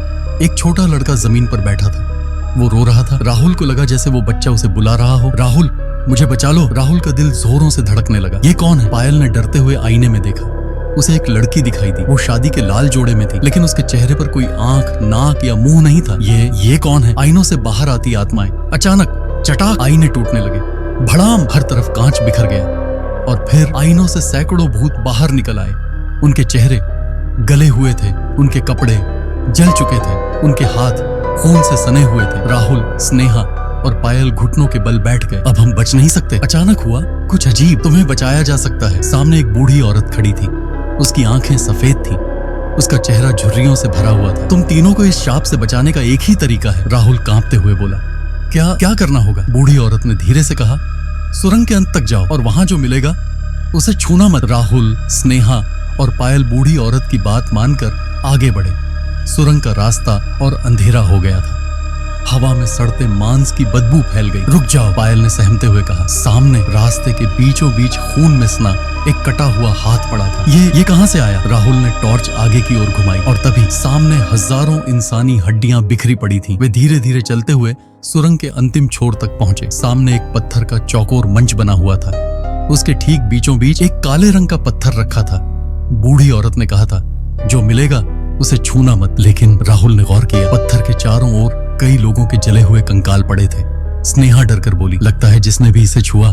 एक छोटा लड़का जमीन पर बैठा था। वो रो रहा था। राहुल को लगा जैसे वो बच्चा उसे बुला रहा हो। राहुल, मुझे बचा लो। राहुल का दिल जोरों से धड़कने लगा। ये कौन है? पायल ने डरते हुए आईने में देखा। उसे एक लड़की दिखाई दी। वो शादी के लाल जोड़े में थी, लेकिन उसके चेहरे पर कोई आंख, नाक या मुंह नहीं था। ये कौन है? आईनों से बाहर आती आत्माएं। अचानक चटाक आईने टूटने लगे। भड़ाम, हर तरफ कांच बिखर गया और फिर आईनों से सैकड़ों भूत बाहर निकल आए। उनके चेहरे गले हुए थे, उनके कपड़े जल चुके थे, उनके हाथ खून से सने हुए थे। राहुल, स्नेहा और पायल घुटनों के बल बैठ गए। अब हम बच नहीं सकते। अचानक हुआ कुछ अजीब। तुम्हें बचाया जा सकता है। सामने एक बूढ़ी औरत खड़ी थी। उसकी आंखें सफेद थी। उसका चेहरा झुर्रियों से भरा हुआ था। तुम तीनों को इस शाप से बचाने का एक ही तरीका है, राहुल कांपते हुए बोला। क्या करना होगा? बूढ़ी औरत ने धीरे से कहा। सुरंग के अंत तक जाओ और वहां जो मिलेगा उसे छूना मत। राहुल, स्नेहा और पायल बूढ़ी औरत की बात मानकर आगे बढ़े। सुरंग का रास्ता और अंधेरा हो गया था। हवा में सड़ते मांस की बदबू फैल गई। रुक जाओ, पायल ने सहमते हुए कहा। सामने रास्ते के बीचों बीच खून में सना एक कटा हुआ हाथ पड़ा था। ये कहां से आया? राहुल ने टॉर्च आगे की ओर घुमाई और तभी सामने हजारों इंसानी हड्डियां बिखरी पड़ी थीं। वे धीरे धीरे चलते हुए सुरंग के अंतिम छोर तक पहुंचे। सामने एक पत्थर का चौकोर मंच बना हुआ था। उसके ठीक बीचों बीच एक काले रंग का पत्थर रखा था। बूढ़ी औरत ने कहा था, जो मिलेगा उसे छूना मत। लेकिन राहुल ने गौर किया, पत्थर के चारों ओर कई लोगों के जले हुए कंकाल पड़े थे। स्नेहा डरकर बोली, लगता है जिसने भी इसे छुआ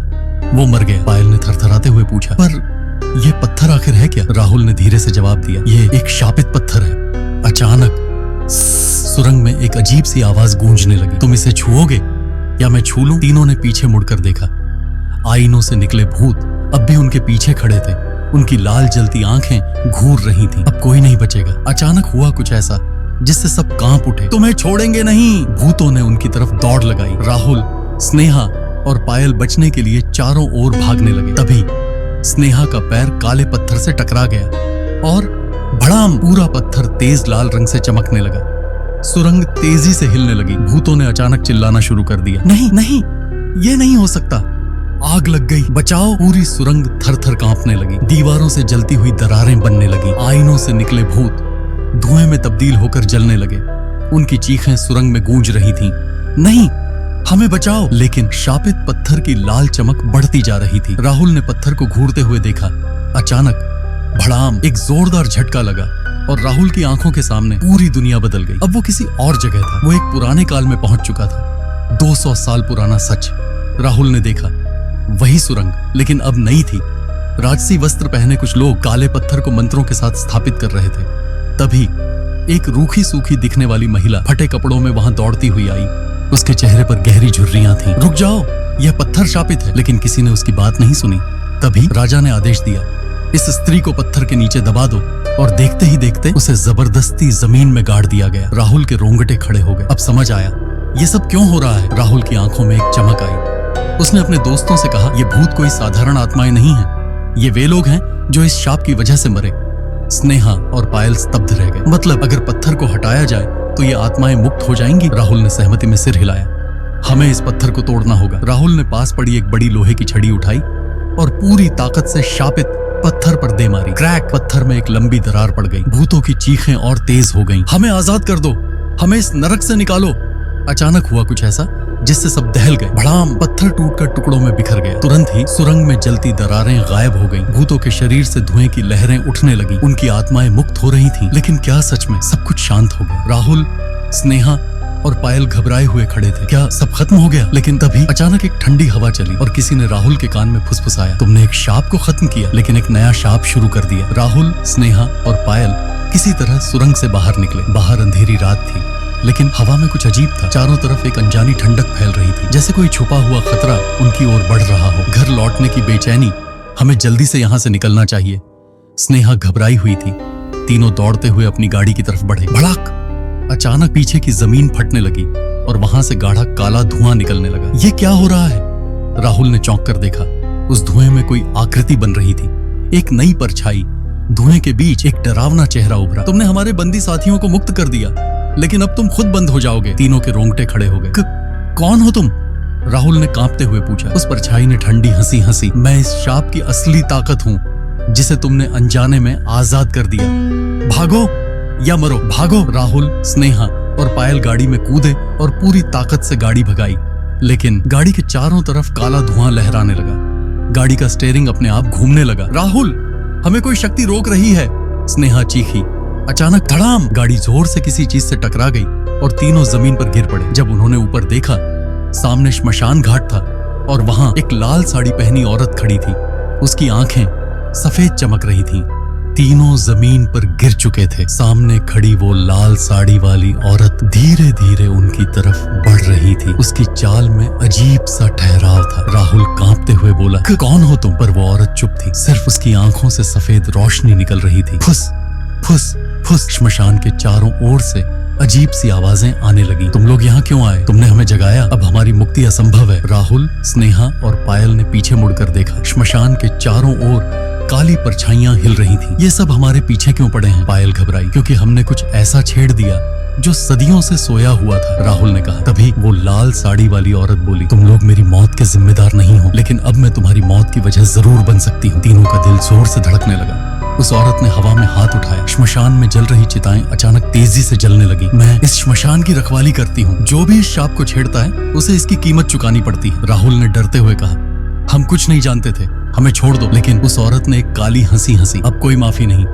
वो मर गया। पायल ने थरथराते हुए पूछा, पर ये पत्थर आखिर है क्या? राहुल ने धीरे से जवाब दिया, ये एक शापित पत्थर है। अचानक सुरंग में एक अजीब सी आवाज गूंजने लगी। तुम इसे छुओगे या मैं छू लूं? तीनों ने पीछे मुड़कर देखा। आईनों से निकले भूत अब भी उनके पीछे खड़े थे। उनकी लाल जलती आंखें घूर रही थीं। अब कोई नहीं बचेगा। अचानक हुआ कुछ ऐसा जिससे सब कांप उठे। तुम्हें छोड़ेंगे नहीं। भूतों ने उनकी तरफ दौड़ लगाई। राहुल, स्नेहा और पायल बचने के लिए चारों ओर भागने लगे। तभी स्नेहा का पैर काले पत्थर से टकरा गया और भड़ाम, पूरा पत्थर तेज लाल रंग से चमकने लगा। सुरंग तेजी से हिलने लगी। भूतों ने अचानक चिल्लाना शुरू कर दिया, नहीं नहीं, ये नहीं हो सकता। आग लग गई, बचाओ। पूरी सुरंग थर-थर कांपने लगी। दीवारों से जलती हुई दरारें बनने लगी। आईनों से निकले भूत धुएं में तब्दील होकर जलने लगे। उनकी चीखें सुरंग में गूंज रही थीं, नहीं, हमें बचाओ। लेकिन शापित पत्थर की लाल चमक बढ़ती जा रही थी। राहुल ने पत्थर को घूरते हुए देखा। अचानक भड़ाम, एक जोरदार झटका लगा और राहुल की आंखों के सामने पूरी दुनिया बदल गई। अब वो किसी और जगह था। वो एक पुराने काल में पहुंच चुका था। 200 साल पुराना सच। राहुल ने देखा, वही सुरंग, लेकिन अब नई थी। राजसी वस्त्र पहने कुछ लोग काले पत्थर को मंत्रों के साथ स्थापित कर रहे थे। तभी एक रूखी सूखी दिखने वाली महिला फटे कपड़ों में वहां दौड़ती हुई आई। उसके चेहरे पर गहरी झुर्रियां थीं। रुक जाओ, यह पत्थर शापित है। लेकिन किसी ने उसकी बात नहीं सुनी। तभी राजा ने आदेश दिया, इस स्त्री को पत्थर के नीचे दबा दो। और देखते ही देखते उसे जबरदस्ती जमीन में गाड़ दिया गया। राहुल के रोंगटे खड़े हो गए। अब समझ आया ये सब क्यों हो रहा है। राहुल की आंखों में एक चमक आई। उसने अपने दोस्तों से कहा, ये भूत कोई साधारण आत्माएं नहीं हैं। ये वे लोग हैं जो इस शाप की वजह से मरे। स्नेहा और पायल स्तब्ध रह गए। मतलब अगर पत्थर को हटाया जाए तो ये आत्माएं मुक्त हो जाएंगी। राहुल ने सहमति में सिर हिलाया। हमें इस पत्थर को तोड़ना होगा। राहुल ने पास पड़ी एक बड़ी लोहे की छड़ी उठाई और पूरी ताकत से शापित पत्थर पर दे मारी। क्रैक, पत्थर में एक लंबी दरार पड़ गई। भूतों की चीखें और तेज हो गईं। हमें आजाद कर दो, हमें इस नरक से निकालो। अचानक हुआ कुछ ऐसा जिससे सब दहल गए। भड़ाम, पत्थर टूटकर टुकड़ों में बिखर गया। तुरंत ही सुरंग में जलती दरारें गायब हो गईं। भूतों के शरीर से धुएं की लहरें उठने लगीं। उनकी आत्माएं मुक्त हो रही थीं। लेकिन क्या सच में सब कुछ शांत हो गया? राहुल, स्नेहा और पायल घबराए हुए खड़े थे। क्या सब खत्म हो गया? लेकिन तभी अचानक एक ठंडी हवा चली और किसी ने राहुल के कान में फुसफुसाया, तुमने एक शाप को खत्म किया, लेकिन एक नया शाप शुरू कर दिया। राहुल, स्नेहा और पायल किसी तरह सुरंग से बाहर निकले। बाहर अंधेरी रात थी, लेकिन हवा में कुछ अजीब था। चारों तरफ एक अनजानी ठंडक फैल रही थी, जैसे कोई छुपा हुआ खतरा उनकी ओर बढ़ रहा हो। घर लौटने की बेचैनी, हमें जल्दी से यहाँ से निकलना चाहिए। स्नेहा घबराई हुई थी। तीनों दौड़ते हुए अपनी गाड़ी की तरफ बढ़े। भड़ाक, अचानक पीछे की जमीन फटने लगी और वहां से गाढ़ा काला धुआं निकलने लगा। ये क्या हो रहा है? राहुल ने चौंक कर देखा। उस धुएं में कोई आकृति बन रही थी, एक नई परछाई। धुएं के बीच एक डरावना चेहरा उभरा। तुमने हमारे बंदी साथियों को मुक्त कर दिया, लेकिन अब तुम खुद बंद हो जाओगे। तीनों के रोंगटे खड़े हो गए। कौन हो तुम? राहुल ने कांपते हुए पूछा। उस परछाई ने ठंडी हंसी हंसी, मैं इस शाप की असली ताकत हूँ जिसे तुमने अनजाने में आजाद कर दिया। भागो या मरो, भागो। राहुल, स्नेहा और पायल गाड़ी में कूदे और पूरी ताकत से गाड़ी भगाई, लेकिन गाड़ी के चारों तरफ काला धुआं लहराने लगा। गाड़ी का स्टीयरिंग अपने आप घूमने लगा। राहुल, हमें कोई शक्ति रोक रही है, स्नेहा चीखी। अचानक धड़ाम, गाड़ी जोर से किसी चीज से टकरा गई और तीनों जमीन पर गिर पड़े। जब उन्होंने ऊपर देखा, सामने श्मशान घाट था और वहां एक लाल साड़ी पहनी औरत खड़ी थी। उसकी आंखें सफेद चमक रही थीं। तीनों जमीन पर गिर चुके थे। सामने खड़ी वो लाल साड़ी वाली औरत धीरे धीरे उनकी तरफ बढ़ रही थी। उसकी चाल में अजीब सा ठहराव था। राहुल कांपते हुए बोला, कौन हो तुम? पर वो औरत चुप थी। सिर्फ उसकी आंखों से सफेद रोशनी निकल रही थी। फुस फुस फुस। श्मशान के चारों ओर से अजीब सी आवाजें आने लगी। तुम लोग यहाँ क्यों आए? तुमने हमें जगाया। अब हमारी मुक्ति असंभव है। राहुल, स्नेहा और पायल ने पीछे मुड़कर देखा। श्मशान के चारों ओर काली परछाइयां हिल रही थीं। ये सब हमारे पीछे क्यों पड़े हैं? पायल घबराई, क्योंकि हमने कुछ ऐसा छेड़ दिया जो सदियों से सोया हुआ था, राहुल ने कहा। तभी वो लाल साड़ी वाली औरत बोली, तुम लोग मेरी मौत के जिम्मेदार नहीं हो, लेकिन अब मैं तुम्हारी मौत की वजह जरूर बन सकती हूँ। तीनों का दिल जोर से धड़कने लगा। उस औरत ने हवा में हाथ उठाया। श्मशान में जल रही चिताएं अचानक तेजी से जलने लगी। मैं इस श्मशान की रखवाली करती हूँ। जो भी इस शाप को छेड़ता है उसे इसकी कीमत चुकानी पड़ती है, राहुल ने डरते हुए कहा। हम कुछ नहीं जानते थे, हमें छोड़ दो। लेकिन उस औरत ने एक काली हंसी हंसी। अब कोई माफी नहीं,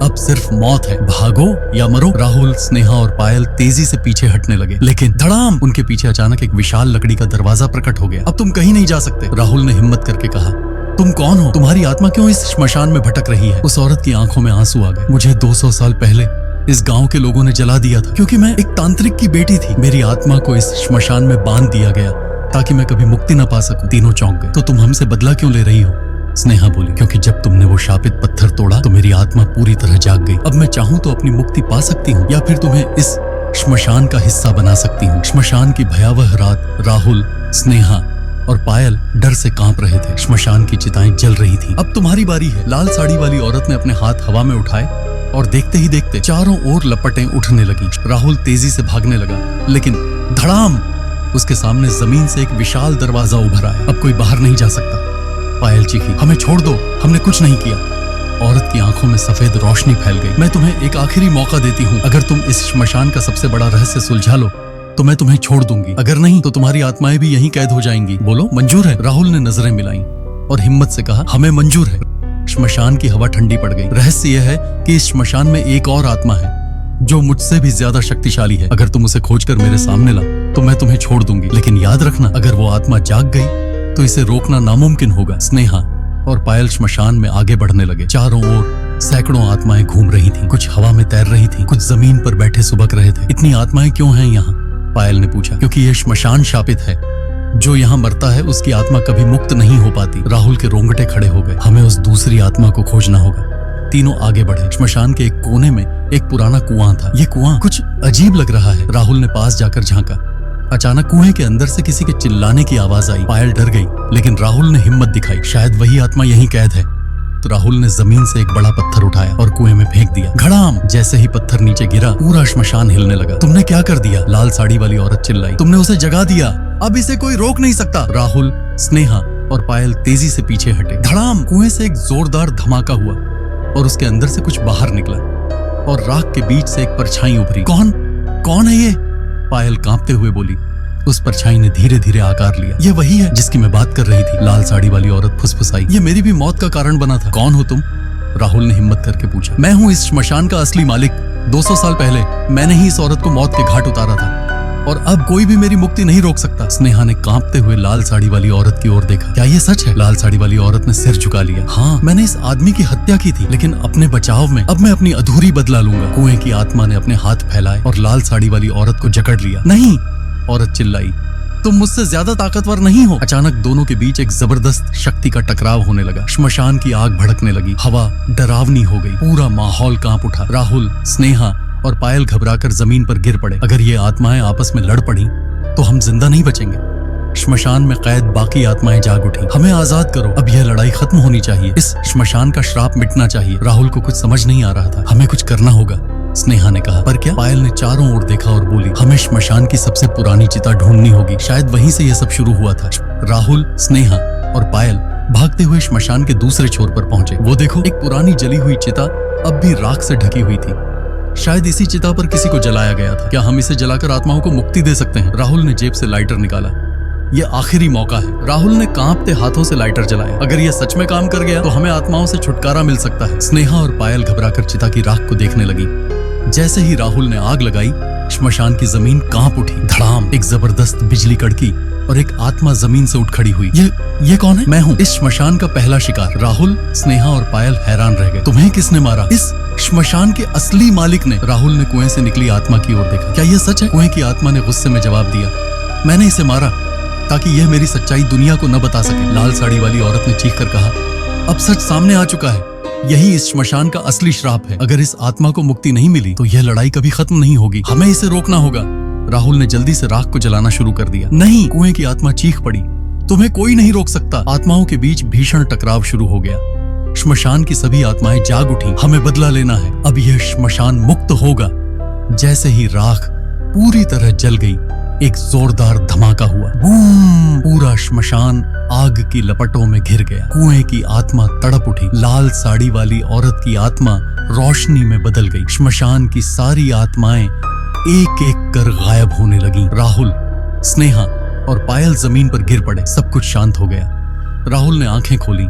अब सिर्फ मौत है। भागो या मरो। राहुल, स्नेहा और पायल तेजी से पीछे हटने लगे, लेकिन धड़ाम, उनके पीछे अचानक एक विशाल लकड़ी का दरवाजा प्रकट हो गया। अब तुम कहीं नहीं जा सकते, राहुल ने हिम्मत करके कहा। तुम कौन हो? तुम्हारी आत्मा क्यों इस श्मशान में भटक रही है? उस औरत की आंखों में आंसू आ गए। मुझे 200 साल पहले इस गांव के लोगों ने जला दिया था, क्योंकि मैं एक तांत्रिक की बेटी थी। मेरी आत्मा को इस श्मशान में बांध दिया गया ताकि मैं कभी मुक्ति न पा सकूं। तीनों चौंक गए। तो तुम हमसे बदला क्यों ले रही हो? स्नेहा बोली, क्योंकि जब तुमने वो शापित पत्थर तोड़ा तो मेरी आत्मा पूरी तरह जाग गई। अब मैं चाहूं तो अपनी मुक्ति पा सकती हूँ, या फिर तुम्हें इस श्मशान का हिस्सा बना सकती हूँ। श्मशान की भयावह रात। राहुल, स्नेहा और पायल डर से कांप रहे थे। श्मशान की चिताएं जल रही थीं। अब तुम्हारी बारी है। लाल साड़ी वाली औरत ने अपने हाथ हवा में उठाए और देखते ही देखते चारों ओर लपटें उठने लगी। राहुल तेजी से भागने लगा, लेकिन धड़ाम, उसके सामने जमीन से एक विशाल दरवाजा उभर आया। अब कोई बाहर नहीं जा सकता। पायल चीखी, हमें छोड़ दो, हमने कुछ नहीं किया। औरत की आंखों में सफेद रोशनी फैल गई। मैं तुम्हें एक आखिरी मौका देती हूँ। अगर तुम इस श्मशान का सबसे बड़ा रहस्य सुलझा लो तो मैं तुम्हें छोड़ दूंगी, अगर नहीं तो तुम्हारी आत्माएं भी यहीं कैद हो जाएंगी। बोलो, मंजूर है? राहुल ने नजरें मिलाई और हिम्मत से कहा, हमें मंजूर है। श्मशान की हवा ठंडी पड़ गई। रहस्य यह है कि इस श्मशान में एक और आत्मा है जो मुझसे भी ज्यादा शक्तिशाली है। अगर तुम उसे खोजकर मेरे सामने ला तो मैं तुम्हें छोड़ दूंगी, लेकिन याद रखना, अगर वो आत्मा जाग गई तो इसे रोकना नामुमकिन होगा। स्नेहा और पायल श्मशान में आगे बढ़ने लगे। चारों ओर सैकड़ों आत्माएं घूम रही थीं। कुछ हवा में तैर रही थीं, कुछ जमीन पर बैठे सुबक रहे थे। इतनी आत्माएं क्यों हैं यहाँ? पायल ने पूछा। क्योंकि यह श्मशान शापित है। जो यहाँ मरता है उसकी आत्मा कभी मुक्त नहीं हो पाती। राहुल के रोंगटे खड़े हो गए। हमें उस दूसरी आत्मा को खोजना होगा। तीनों आगे बढ़े। श्मशान के एक कोने में एक पुराना कुआं था। ये कुआं कुछ अजीब लग रहा है। राहुल ने पास जाकर झांका। अचानक कुएं के अंदर से किसी के चिल्लाने की आवाज आई। पायल डर गई, लेकिन राहुल ने हिम्मत दिखाई। शायद वही आत्मा यहीं कैद है। तो राहुल ने जमीन से एक बड़ा पत्थर उठाया और कुएं में फेंक दिया। घड़ाम, जैसे ही पत्थर नीचे गिरा पूरा श्मशान हिलने लगा। तुमने क्या कर दिया? लाल साड़ी वाली औरत चिल्लाई। तुमने उसे जगा दिया, अब इसे कोई रोक नहीं सकता। राहुल, स्नेहा और पायल तेजी से पीछे हटे। धड़ाम, कुएं से एक जोरदार धमाका हुआ और उसके अंदर से कुछ बाहर निकला और राख के बीच से एक परछाई उभरी। कौन है ये? पायल कांपते हुए बोली। उस परछाई ने धीरे धीरे आकार लिया। ये वही है जिसकी मैं बात कर रही थी। लाल साड़ी वाली औरत फुसफुसाई। ये मेरी भी मौत का कारण बना था। कौन हो तुम? राहुल ने हिम्मत करके पूछा। मैं हूँ इस श्मशान का असली मालिक। 200 साल पहले मैंने ही इस औरत को मौत के घाट उतारा था और अब कोई भी मेरी मुक्ति नहीं रोक सकता। स्नेहा ने कांपते हुए लाल साड़ी वाली औरत की ओर देखा। क्या ये सच है? लाल साड़ी वाली औरत ने सिर झुका लिया। हाँ, मैंने इस आदमी की हत्या की थी, लेकिन अपने बचाव में अब मैं अपनी अधूरी बदला लूंगा। कुएं की आत्मा ने अपने हाथ फैलाए और लाल साड़ी वाली औरत को जकड़ लिया। नहीं, औरत चिल्लाई, तुम मुझसे ज्यादा ताकतवर नहीं हो। अचानक दोनों के बीच एक जबरदस्त शक्ति का टकराव होने लगा। श्मशान की आग भड़कने लगी। हवा डरावनी हो गई। पूरा माहौल कांप उठा। राहुल, स्नेहा और पायल घबराकर जमीन पर गिर पड़े। अगर ये आत्माएं आपस में लड़ पड़ी तो हम जिंदा नहीं बचेंगे। श्मशान में कैद बाकी आत्माएं जाग उठी। हमें आजाद करो, अब यह लड़ाई खत्म होनी चाहिए। इस श्मशान का श्राप मिटना चाहिए। राहुल को कुछ समझ नहीं आ रहा था। हमें कुछ करना होगा। स्नेहा ने कहा। पर क्या? पायल ने चारों ओर देखा और बोली, हमें श्मशान की सबसे पुरानी चिता ढूंढनी होगी, शायद वहीं से यह सब शुरू हुआ था। राहुल, स्नेहा और पायल भागते हुए श्मशान के दूसरे छोर पर पहुंचे। वो देखो, एक पुरानी जली हुई चिता अब भी राख से ढकी हुई थी। शायद इसी चिता पर किसी को जलाया गया था। क्या हम इसे जलाकर आत्माओं को मुक्ति दे सकते हैं? राहुल ने जेब से लाइटर निकाला। यह आखिरी मौका है। राहुल ने कांपते हाथों से लाइटर जलाया। अगर यह सच में काम कर गया तो हमें आत्माओं से छुटकारा मिल सकता है। स्नेहा और पायल घबराकर चिता की राख को देखने लगी। जैसे ही राहुल ने आग लगाई, श्मशान की जमीन कांप उठी। धड़ाम, एक जबरदस्त बिजली कड़की और एक आत्मा जमीन से उठ खड़ी हुई। ये कौन है? मैं हूँ, इस श्मशान का पहला शिकार। राहुल, स्नेहा और पायल हैरान रह गए। तुम्हें किसने मारा? इस श्मशान के असली मालिक ने। राहुल ने कुएं से निकली आत्मा की ओर देखा। क्या यह सच है? कुएं की आत्मा ने गुस्से में जवाब दिया, मैंने इसे मारा ताकि यह मेरी सच्चाई दुनिया को न बता सके। लाल साड़ी वाली औरत ने चीख कर कहा, अब सच सामने आ चुका है। यही इस श्मशान का असली श्राप है। अगर इस आत्मा को मुक्ति नहीं मिली तो यह लड़ाई कभी खत्म नहीं होगी। हमें इसे रोकना होगा। राहुल ने जल्दी से राख को जलाना शुरू कर दिया। नहीं, कुएं की आत्मा चीख पड़ी, तुम्हें कोई नहीं रोक सकता। आत्माओं के बीच भीषण टकराव शुरू हो गया। श्मशान की सभी आत्माएं जाग उठी। हमें बदला लेना है, अब यह श्मशान मुक्त होगा। जैसे ही राख पूरी तरह जल गई, एक जोरदार धमाका हुआ। बूम! पूरा श्मशान आग की लपटों में घिर गया। कुएं की आत्मा तड़प उठी। लाल साड़ी वाली औरत की आत्मा रोशनी में बदल गई। श्मशान की सारी आत्माएं एक एक कर गायब होने लगीं। राहुल, स्नेहा और पायल जमीन पर गिर पड़े। सब कुछ शांत हो गया। राहुल ने आंखें खोली।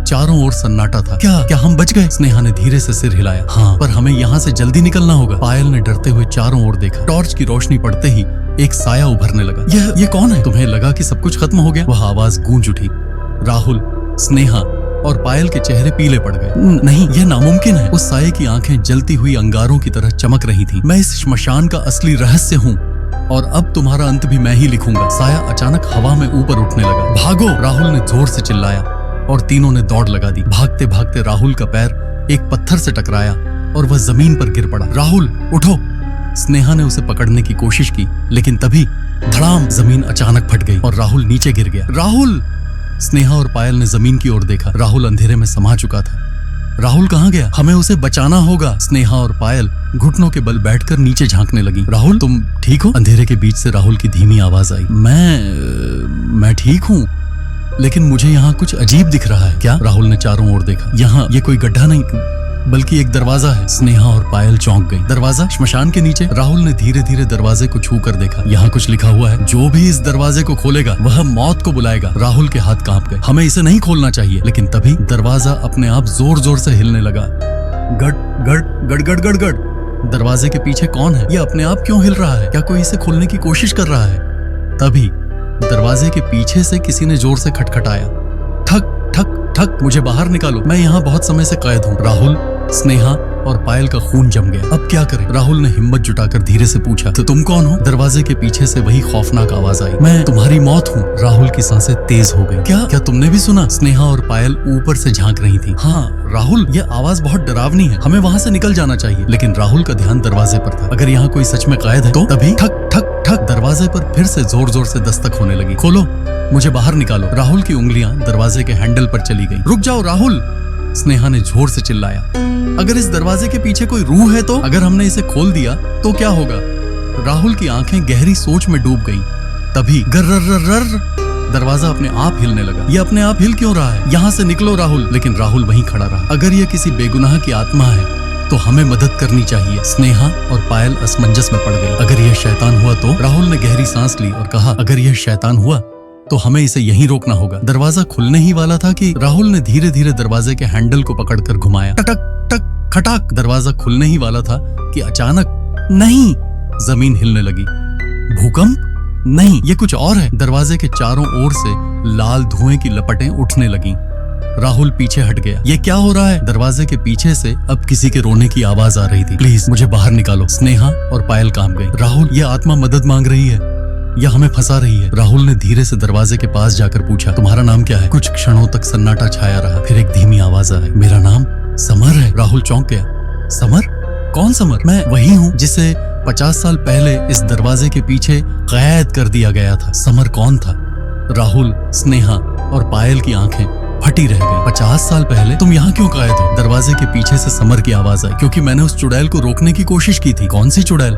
चारों ओर सन्नाटा था। क्या हम बच गए? स्नेहा ने धीरे से सिर हिलाया। हाँ, पर हमें यहाँ से जल्दी निकलना होगा। पायल ने डरते हुए चारों ओर देखा। टॉर्च की रोशनी पड़ते ही एक साया उभरने लगा। ये कौन है? तुम्हें लगा कि सब कुछ खत्म हो गया? वह आवाज गूंज उठी। राहुल, स्नेहा और पायल के चेहरे पीले पड़ गए। नहीं, यह नामुमकिन है। उस साये की आंखें जलती हुई अंगारों की तरह चमक रही थीं। मैं इस श्मशान का असली रहस्य हूँ और अब तुम्हारा अंत भी मैं ही लिखूंगा। साया अचानक हवा में ऊपर उठने लगा। भागो! राहुल ने जोर से चिल्लाया और तीनों ने दौड़ लगा दी। भागते भागते राहुल का पैर एक पत्थर से टकराया और वह जमीन पर गिर पड़ा। राहुल, उठो! स्नेहा ने उसे पकड़ने की कोशिश की, लेकिन तभी धड़ाम, जमीन अचानक फट गई और राहुल नीचे गिर गया। राहुल! स्नेहा और पायल ने जमीन की ओर देखा। राहुल अंधेरे में समा चुका था। राहुल कहाँ गया? हमें उसे बचाना होगा। स्नेहा और पायल घुटनों के बल बैठकर नीचे झांकने लगी। राहुल, तुम ठीक हो? अंधेरे के बीच से राहुल की धीमी आवाज आई। मैं ठीक हूँ, लेकिन मुझे यहाँ कुछ अजीब दिख रहा है। क्या? राहुल ने चारों ओर देखा। यहाँ ये कोई गड्ढा नहीं, बल्कि एक दरवाजा है। स्नेहा और पायल चौंक गई। दरवाजा? श्मशान के नीचे? राहुल ने धीरे धीरे दरवाजे को छू कर देखा। यहाँ कुछ लिखा हुआ है, जो भी इस दरवाजे को खोलेगा वह मौत को बुलाएगा। राहुल के हाथ कांप गए। हमें इसे नहीं खोलना चाहिए। लेकिन तभी दरवाजा अपने आप जोर जोर से हिलने लगा। गड़ गड़ गड़ गड़ गड़ गड़। दरवाजे के पीछे कौन है? यह अपने आप क्यों हिल रहा है? क्या कोई इसे खोलने की कोशिश कर रहा है? तभी दरवाजे के पीछे से किसी ने जोर से खटखटाया। ठक ठक ठक। मुझे बाहर निकालो, मैं यहाँ बहुत समय से कैद हूँ। राहुल, स्नेहा और पायल का खून जम गया। अब क्या करें? राहुल ने हिम्मत जुटाकर धीरे से पूछा, तो तुम कौन हो? दरवाजे के पीछे से वही खौफनाक आवाज आई। मैं तुम्हारी मौत हूँ। राहुल की सांसें तेज हो गई। क्या तुमने भी सुना? स्नेहा और पायल ऊपर से झांक रही थी। हाँ राहुल, यह आवाज बहुत डरावनी है। हमें वहाँ से निकल जाना चाहिए। लेकिन राहुल का ध्यान दरवाजे पर था। अगर यहाँ कोई सच में कैद है तो? तभी ठक ठक ठक, दरवाजे पर फिर से जोर जोर से दस्तक होने लगी। खोलो, मुझे बाहर निकालो। राहुल की उंगलियां दरवाजे के हैंडल पर चली गईं। रुक जाओ राहुल! स्नेहा ने जोर से चिल्लाया। अगर इस दरवाजे के पीछे कोई रूह है तो? अगर हमने इसे खोल दिया तो क्या होगा? राहुल की आंखें गहरी सोच में डूब गईं। तभी गर्रर्रर्र, दरवाजा अपने आप हिलने लगा। ये अपने आप हिल क्यों रहा है? यहाँ से निकलो राहुल! लेकिन राहुल वहीं खड़ा रहा। अगर यह किसी बेगुनाह की आत्मा है तो हमें मदद करनी चाहिए। स्नेहा और पायल असमंजस में पड़ गई। अगर यह शैतान हुआ तो? राहुल ने गहरी सांस ली और कहा, अगर यह शैतान हुआ तो हमें इसे यहीं रोकना होगा। दरवाजा खुलने ही वाला था कि राहुल ने धीरे धीरे दरवाजे के हैंडल को पकड़कर घुमाया। टक टक खटाक, दरवाजा खुलने ही वाला था कि अचानक नहीं, जमीन हिलने लगी। भूकंप? नहीं, ये कुछ और है। दरवाजे के चारों ओर से लाल धुएं की लपटें उठने लगीं। राहुल पीछे हट गया। ये क्या हो रहा है? दरवाजे के पीछे से अब किसी के रोने की आवाज आ रही थी। प्लीज मुझे बाहर निकालो। स्नेहा और पायल कांप गई। राहुल, ये आत्मा मदद मांग रही है या हमें फंसा रही है? राहुल ने धीरे से दरवाजे के पास जाकर पूछा, तुम्हारा नाम क्या है? कुछ क्षणों तक सन्नाटा छाया रहा। फिर एक धीमी आवाज आई, मेरा नाम समर है। राहुल चौंक गया। समर? कौन समर? मैं वही हूँ जिसे 50 साल पहले इस दरवाजे के पीछे कैद कर दिया गया था। समर कौन था? राहुल, स्नेहा और पायल की आंखें फटी रह गई। 50 साल पहले तुम यहाँ क्यों गायब हो? दरवाजे के पीछे से समर की आवाज आई, क्योंकि मैंने उस चुड़ैल को रोकने की कोशिश की थी। कौन सी चुड़ैल?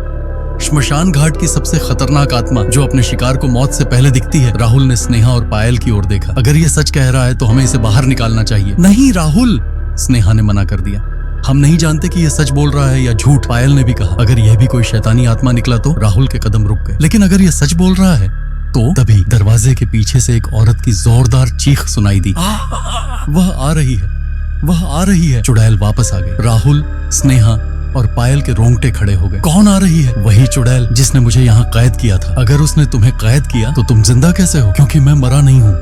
श्मशान घाट की सबसे खतरनाक आत्मा जो अपने शिकार को मौत से पहले दिखती है। राहुल ने स्नेहा और पायल की ओर देखा। अगर ये सच कह रहा है तो हमें इसे बाहर निकालना चाहिए। नहीं राहुल, स्नेहा ने मना कर दिया। हम नहीं जानते कि ये सच बोल रहा है या झूठ। पायल ने भी कहा। अगर यह भी कोई शैतानी आत्मा निकला तो? राहुल के कदम रुक गए। लेकिन अगर ये सच बोल रहा है तो? तभी दरवाजे के पीछे से एक औरत की जोरदार चीख सुनाई दी। वह आ रही है, वह आ रही है। चुड़ैल वापस आ गई। राहुल, स्नेहा और पायल के रोंगटे खड़े हो गए। कौन आ रही है? वही चुड़ैल जिसने मुझे यहाँ कैद किया था। अगर उसने तुम्हें कैद किया तो तुम जिंदा कैसे हो? क्योंकि मैं मरा नहीं हूँ,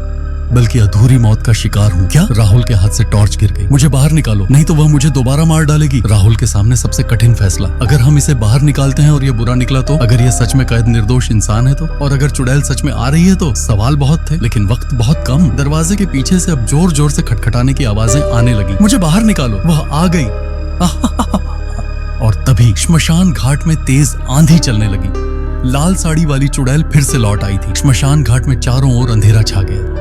बल्कि अधूरी मौत का शिकार हूँ। क्या? राहुल के हाथ से टॉर्च गिर गई। मुझे बाहर निकालो, नहीं तो वह मुझे दोबारा मार डालेगी। राहुल के सामने सबसे कठिन फैसला। अगर हम इसे बाहर निकालते हैं और ये बुरा निकला तो? अगर ये सच में कैद निर्दोष इंसान है तो? और अगर चुड़ैल सच में आ रही है तो? सवाल बहुत थे, लेकिन वक्त बहुत कम। दरवाजे के पीछे से अब जोर जोर से खटखटाने की आवाजें आने लगी। मुझे बाहर निकालो। वह आ गई। और तभी श्मशान घाट में तेज आंधी चलने लगी। लाल साड़ी वाली चुड़ैल फिर से लौट आई थी। श्मशान घाट में चारों ओर अंधेरा छा गया।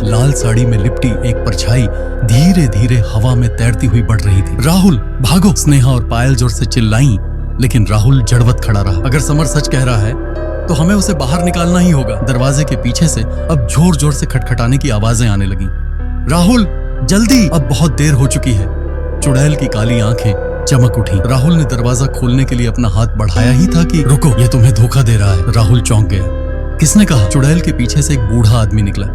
लाल साड़ी में लिपटी एक परछाई धीरे धीरे हवा में तैरती हुई बढ़ रही थी। राहुल भागो! स्नेहा और पायल जोर से चिल्लाईं, लेकिन राहुल जड़वत खड़ा रहा। अगर समर सच कह रहा है तो हमें उसे बाहर निकालना ही होगा। दरवाजे के पीछे से अब जोर जोर से खटखटाने की आवाजें आने लगी। राहुल जल्दी, अब बहुत देर हो चुकी है। चुड़ैल की काली आंखें चमक उठी। राहुल ने दरवाजा खोलने के लिए अपना हाथ बढ़ाया ही था कि रुको, यह तुम्हें धोखा दे रहा है। राहुल चौंक गया। किसने कहा? चुड़ैल के पीछे से एक बूढ़ा आदमी निकला।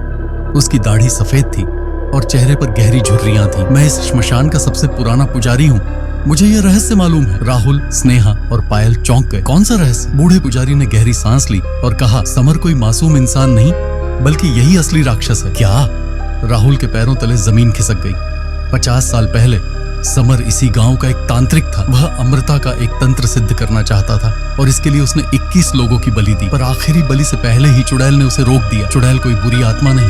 उसकी दाढ़ी सफेद थी और चेहरे पर गहरी झुर्रियां थी। मैं इस श्मशान का सबसे पुराना पुजारी हूँ, मुझे यह रहस्य मालूम है। राहुल, स्नेहा और पायल चौंक गए। कौन सा रहस्य? बूढ़े पुजारी ने गहरी सांस ली और कहा, समर कोई मासूम इंसान नहीं, बल्कि यही असली राक्षस है। क्या? राहुल के पैरों तले जमीन खिसक गई। 50 साल पहले समर इसी गांव का एक तांत्रिक था। वह अमृता का एक तंत्र सिद्ध करना चाहता था और इसके लिए उसने 21 लोगों की बलि दी, पर आखिरी बलि से पहले ही चुड़ैल ने उसे रोक दिया। चुड़ैल कोई बुरी आत्मा नहीं,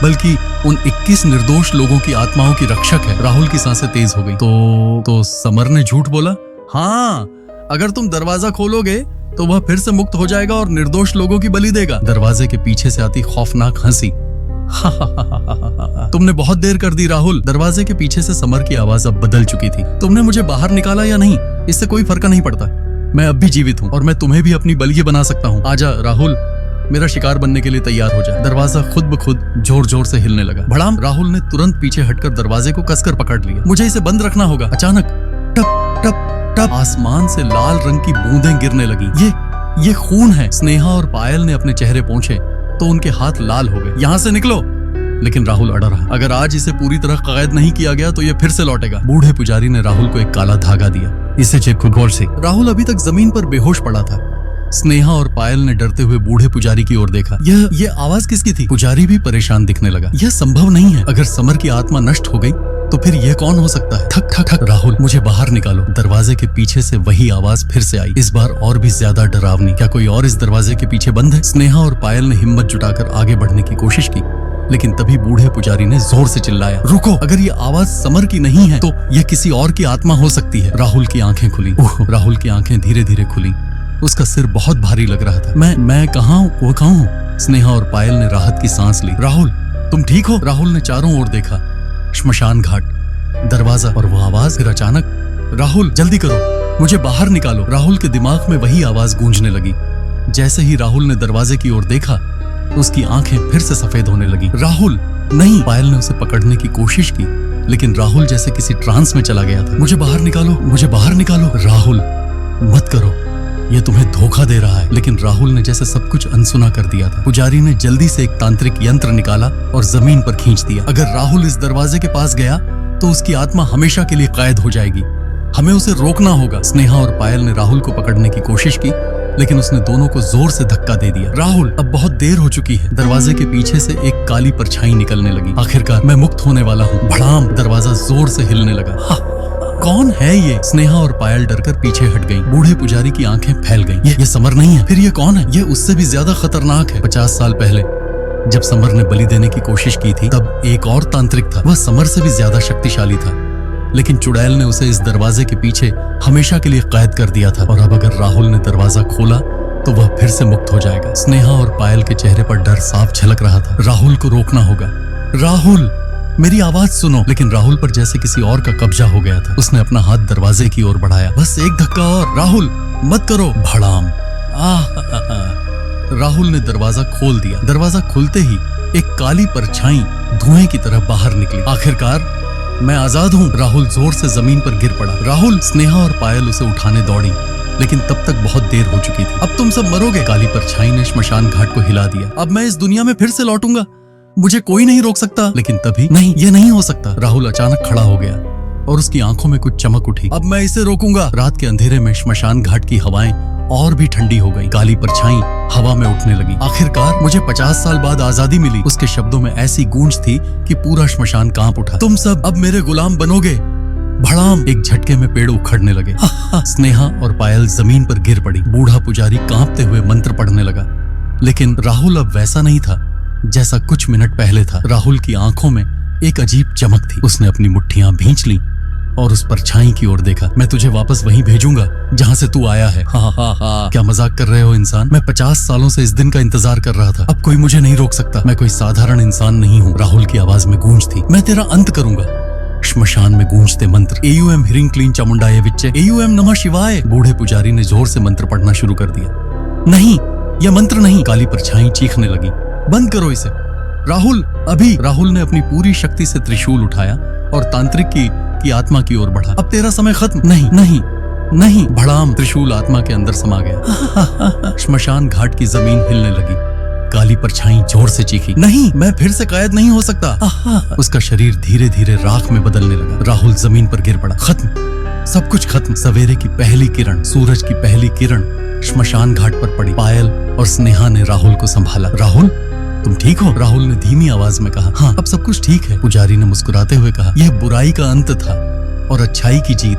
बल्कि उन 21 निर्दोष लोगों की आत्माओं की रक्षक है। राहुल की सांसें तेज हो गई। तो समर ने झूठ बोला? हाँ, अगर तुम दरवाजा खोलोगे तो वह फिर से मुक्त हो जाएगा और निर्दोष लोगों की बलि देगा। दरवाजे के पीछे से आती खौफनाक हंसी। तुमने बहुत देर कर दी राहुल। दरवाजे के पीछे से समर की आवाज अब बदल चुकी थी। तुमने मुझे बाहर निकाला या नहीं, इससे कोई फर्क नहीं पड़ता। मैं अब भी जीवित हूँ और मैं तुम्हें भी अपनी बलि बना सकता हूँ। आजा राहुल, मेरा शिकार बनने के लिए तैयार हो जा। दरवाजा खुद ब खुद जोर जोर से हिलने लगा। भड़ाम! राहुल ने तुरंत पीछे हटकर दरवाजे को कसकर पकड़ लिया। मुझे इसे बंद रखना होगा। अचानक टप टप टप आसमान से लाल रंग की बूंदें गिरने लगी। ये खून है। स्नेहा और पायल ने अपने चेहरे पोंछे तो उनके हाथ लाल हो गए। यहाँ से निकलो! लेकिन राहुल अड़ा रहा। अगर आज इसे पूरी तरह कैद नहीं किया गया तो ये फिर से लौटेगा। बूढ़े पुजारी ने राहुल को एक काला धागा दिया। इसे चेक गौर से। राहुल अभी तक जमीन पर बेहोश पड़ा था। स्नेहा और पायल ने डरते हुए बूढ़े पुजारी की ओर देखा। ये आवाज किसकी थी? पुजारी भी परेशान दिखने लगा। यह संभव नहीं है। अगर समर की आत्मा नष्ट हो गई तो फिर यह कौन हो सकता है? ठक ठक ठक। राहुल, मुझे बाहर निकालो। दरवाजे के पीछे से वही आवाज फिर से आई, इस बार और भी ज्यादा डरावनी। क्या कोई और इस दरवाजे के पीछे बंद है? स्नेहा और पायल ने हिम्मत जुटाकर आगे बढ़ने की कोशिश की, लेकिन तभी बूढ़े पुजारी ने जोर से चिल्लाया, रुको! अगर ये आवाज समर की नहीं है तो यह किसी और की आत्मा हो सकती है। राहुल की आंखें खुली। राहुल की आंखें धीरे धीरे खुली। उसका सिर बहुत भारी लग रहा था। मैं कहाँ हूँ? वो कहाँ हूँ? स्नेहा और पायल ने राहत की सांस ली। राहुल, तुम ठीक हो? राहुल ने चारों ओर देखा। श्मशान घाट, दरवाजा और वो आवाज। फिर अचानक, राहुल जल्दी करो, मुझे बाहर निकालो। राहुल के दिमाग में वही आवाज गूंजने लगी। जैसे ही राहुल ने दरवाजे की ओर देखा, उसकी आंखें फिर से सफेद होने लगी। राहुल नहीं! पायल ने उसे पकड़ने की कोशिश की, लेकिन राहुल जैसे किसी ट्रांस में चला गया था। मुझे बाहर निकालो, मुझे बाहर निकालो। राहुल मत करो, ये तुम्हें धोखा दे रहा है। लेकिन राहुल ने जैसे सब कुछ अनसुना कर दिया था। पुजारी ने जल्दी से एक तांत्रिक यंत्र निकाला और जमीन पर खींच दिया। अगर राहुल इस दरवाजे के पास गया तो उसकी आत्मा हमेशा के लिए कैद हो जाएगी। हमें उसे रोकना होगा। स्नेहा और पायल ने राहुल को पकड़ने की कोशिश की, लेकिन उसने दोनों को जोर से धक्का दे दिया। राहुल, अब बहुत देर हो चुकी है। दरवाजे के पीछे से एक काली परछाई निकलने लगी। आखिरकार मैं मुक्त होने वाला हूँ। भड़ाम! दरवाजा जोर से हिलने लगा। कौन है ये? स्नेहा और पायल डरकर पीछे हट गईं। बूढ़े पुजारी की आंखें फैल गईं। ये समर नहीं है। फिर ये कौन है? ये उससे भी ज्यादा खतरनाक है। 50 साल पहले जब समर ने बलि देने की कोशिश की थी, तब एक और तांत्रिक था। वह समर से भी ज्यादा शक्तिशाली था, लेकिन चुड़ैल ने उसे इस दरवाजे के पीछे हमेशा के लिए कैद कर दिया था। और अब अगर राहुल ने दरवाजा खोला तो वह फिर से मुक्त हो जाएगा। स्नेहा और पायल के चेहरे पर डर साफ झलक रहा था। राहुल को रोकना होगा, राहुल, मेरी आवाज सुनो। लेकिन राहुल पर जैसे किसी और का कब्जा हो गया था। उसने अपना हाथ दरवाजे की ओर बढ़ाया। बस एक धक्का और। राहुल, मत करो। भड़ाम। राहुल ने दरवाजा खोल दिया। दरवाजा खुलते ही एक काली परछाई धुएं की तरह बाहर निकली। आखिरकार मैं आजाद हूँ। राहुल जोर से जमीन पर गिर पड़ा। राहुल, स्नेहा और पायल उसे उठाने दौड़ी, लेकिन तब तक बहुत देर हो चुकी थी। अब तुम सब मरोगे। काली परछाई ने श्मशान घाट को हिला दिया। अब मैं इस दुनिया में फिर से लौटूंगा, मुझे कोई नहीं रोक सकता। लेकिन तभी, नहीं, ये नहीं हो सकता। राहुल अचानक खड़ा हो गया और उसकी आंखों में कुछ चमक उठी। अब मैं इसे रोकूंगा। रात के अंधेरे में श्मशान घाट की हवाएं और भी ठंडी हो गई। काली परछाई हवा में उठने लगी। आखिरकार मुझे 50 साल बाद आजादी मिली। उसके शब्दों में ऐसी गूंज थी कि पूरा श्मशान कांप उठा। तुम सब अब मेरे गुलाम बनोगे। भड़ाम। एक झटके में पेड़ उखड़ने लगे। स्नेहा और पायल जमीन पर गिर पड़ी। बूढ़ा पुजारी कांपते हुए मंत्र पढ़ने लगा। लेकिन राहुल अब वैसा नहीं था जैसा कुछ मिनट पहले था। राहुल की आंखों में एक अजीब चमक थी। उसने अपनी मुट्ठियां भींच ली और उस परछाई की ओर देखा। मैं तुझे वापस वहीं भेजूंगा जहां से तू आया है। हा। क्या मजाक कर रहे हो इंसान? मैं 50 सालों से इस दिन का इंतजार कर रहा था। अब कोई मुझे नहीं रोक सकता। मैं कोई साधारण इंसान नहीं हूँ। राहुल की आवाज में गूंज थी। मैं तेरा अंत करूंगा। श्मशान में गूंजते मंत्र। एयूएम हिरिंग क्लीन चामुंडाए विच्चे, एयूएम नमः शिवाय। बूढ़े पुजारी ने जोर से मंत्र पढ़ना शुरू कर दिया। नहीं, यह मंत्र नहीं। काली परछाई चीखने लगी। बंद करो इसे। राहुल, अभी। राहुल ने अपनी पूरी शक्ति से त्रिशूल उठाया और तांत्रिक की आत्मा की ओर बढ़ा। अब तेरा समय खत्म। नहीं, नहीं, नहीं। भड़ाम। त्रिशूल आत्मा के अंदर समा गया। श्मशान घाट की जमीन हिलने लगी। काली परछाई जोर से चीखी। नहीं, मैं फिर से कैद नहीं हो सकता। उसका शरीर धीरे धीरे राख में बदलने लगा। राहुल जमीन पर गिर पड़ा। खत्म, सब कुछ खत्म। सवेरे की पहली किरण, सूरज की पहली किरण श्मशान घाट पर पड़ी। पायल और स्नेहा ने राहुल को संभाला। राहुल, तुम ठीक हो? राहुल ने धीमी आवाज में कहा। हाँ, अब सब कुछ ठीक है। पुजारी ने मुस्कुराते हुए कहा। यह बुराई का अंत था और अच्छाई की जीत।